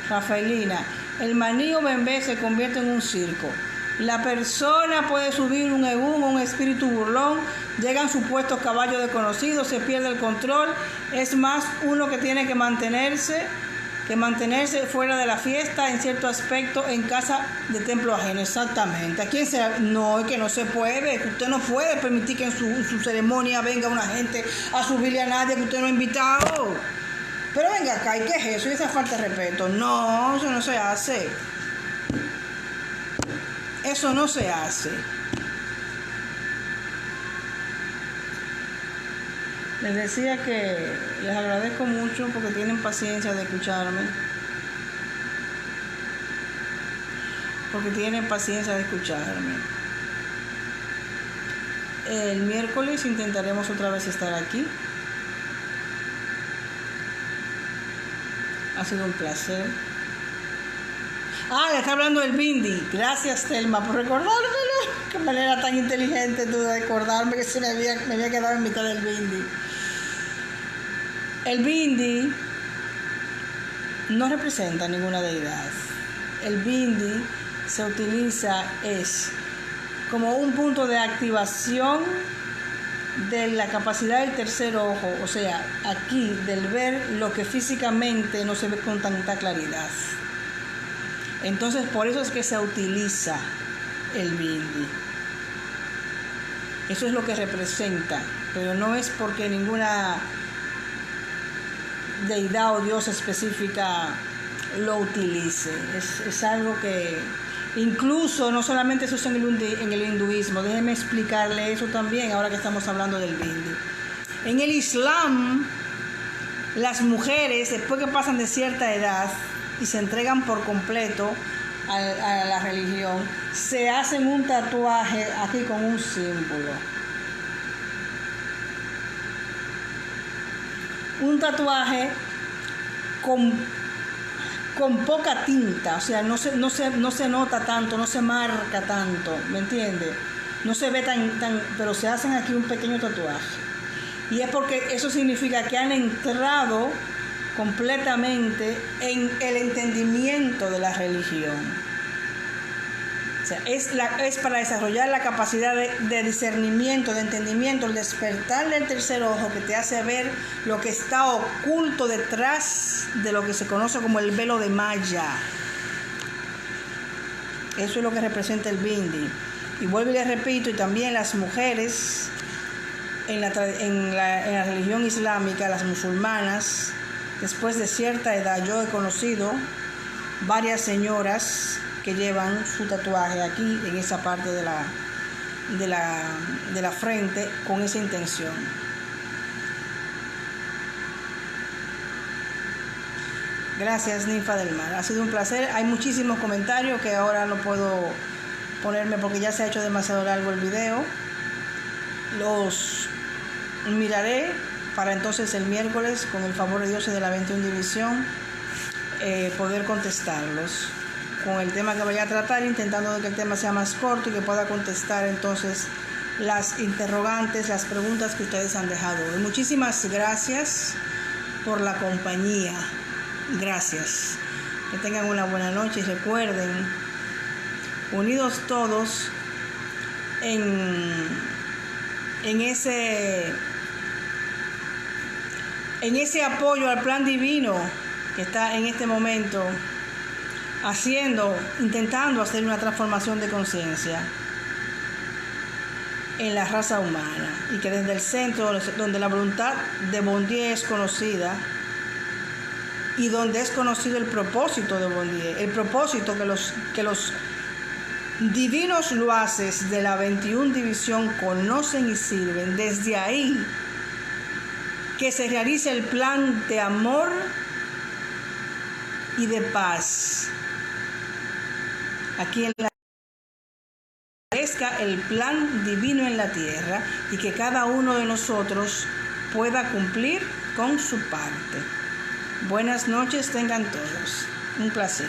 Rafaelina, el maní o bembé se convierte en un circo. La persona puede subir un egún o un espíritu burlón, llegan supuestos caballos desconocidos, se pierde el control. Es más uno que tiene que mantenerse fuera de la fiesta en cierto aspecto en casa de templo ajeno. Exactamente. ¿A quién se? No, es que no se puede. Usted no puede permitir que en su ceremonia venga una gente a subirle a nadie que usted no ha invitado. Pero venga acá, ¿y qué es eso? ¿Y esa falta de respeto? No, eso no se hace. Eso no se hace. Les decía que les agradezco mucho porque tienen paciencia de escucharme. El miércoles intentaremos otra vez estar aquí. Ha sido un placer. Le está hablando del bindi. Gracias, Telma, por recordármelo. Qué manera tan inteligente tú de recordarme que me había quedado en mitad del bindi. El bindi no representa ninguna deidad. El bindi se utiliza como un punto de activación de la capacidad del tercer ojo, o sea, aquí del ver lo que físicamente no se ve con tanta claridad. Entonces, por eso es que se utiliza el bindi. Eso es lo que representa, pero no es porque ninguna deidad o dios específica lo utilice. Es algo que incluso no solamente se usa en el hinduismo. Déjeme explicarle eso también ahora que estamos hablando del bindi. En el Islam, las mujeres, después que pasan de cierta edad y se entregan por completo a la religión, se hacen un tatuaje aquí con un símbolo. Un tatuaje con poca tinta, o sea, no se nota tanto, no se marca tanto, ¿me entiendes? No se ve tan, pero se hacen aquí un pequeño tatuaje. Y es porque eso significa que han entrado completamente en el entendimiento de la religión. O sea, es para desarrollar la capacidad de discernimiento, de entendimiento, el despertar del tercer ojo que te hace ver lo que está oculto detrás de lo que se conoce como el velo de Maya. Eso es lo que representa el bindi. Y vuelvo y les repito, y también las mujeres en la religión islámica, las musulmanas, después de cierta edad, yo he conocido varias señoras que llevan su tatuaje aquí en esa parte de la frente con esa intención. Gracias, ninfa del mar. Ha sido un placer. Hay muchísimos comentarios que ahora no puedo ponerme porque ya se ha hecho demasiado largo el video. Los miraré para entonces el miércoles, con el favor de Dios y de la 21 división, poder contestarlos con el tema que vaya a tratar, intentando que el tema sea más corto y que pueda contestar entonces las interrogantes, las preguntas que ustedes han dejado. Y muchísimas gracias por la compañía. Gracias. Que tengan una buena noche y recuerden, unidos todos en ese apoyo al plan divino que está en este momento intentando hacer una transformación de conciencia en la raza humana, y que desde el centro donde la voluntad de Bondier es conocida y donde es conocido el propósito de Bondier, el propósito que los divinos loaces de la 21 división conocen y sirven, desde ahí que se realice el plan de amor y de paz aquí en la tierra, el plan divino en la tierra, y que cada uno de nosotros pueda cumplir con su parte. Buenas noches tengan todos. Un placer.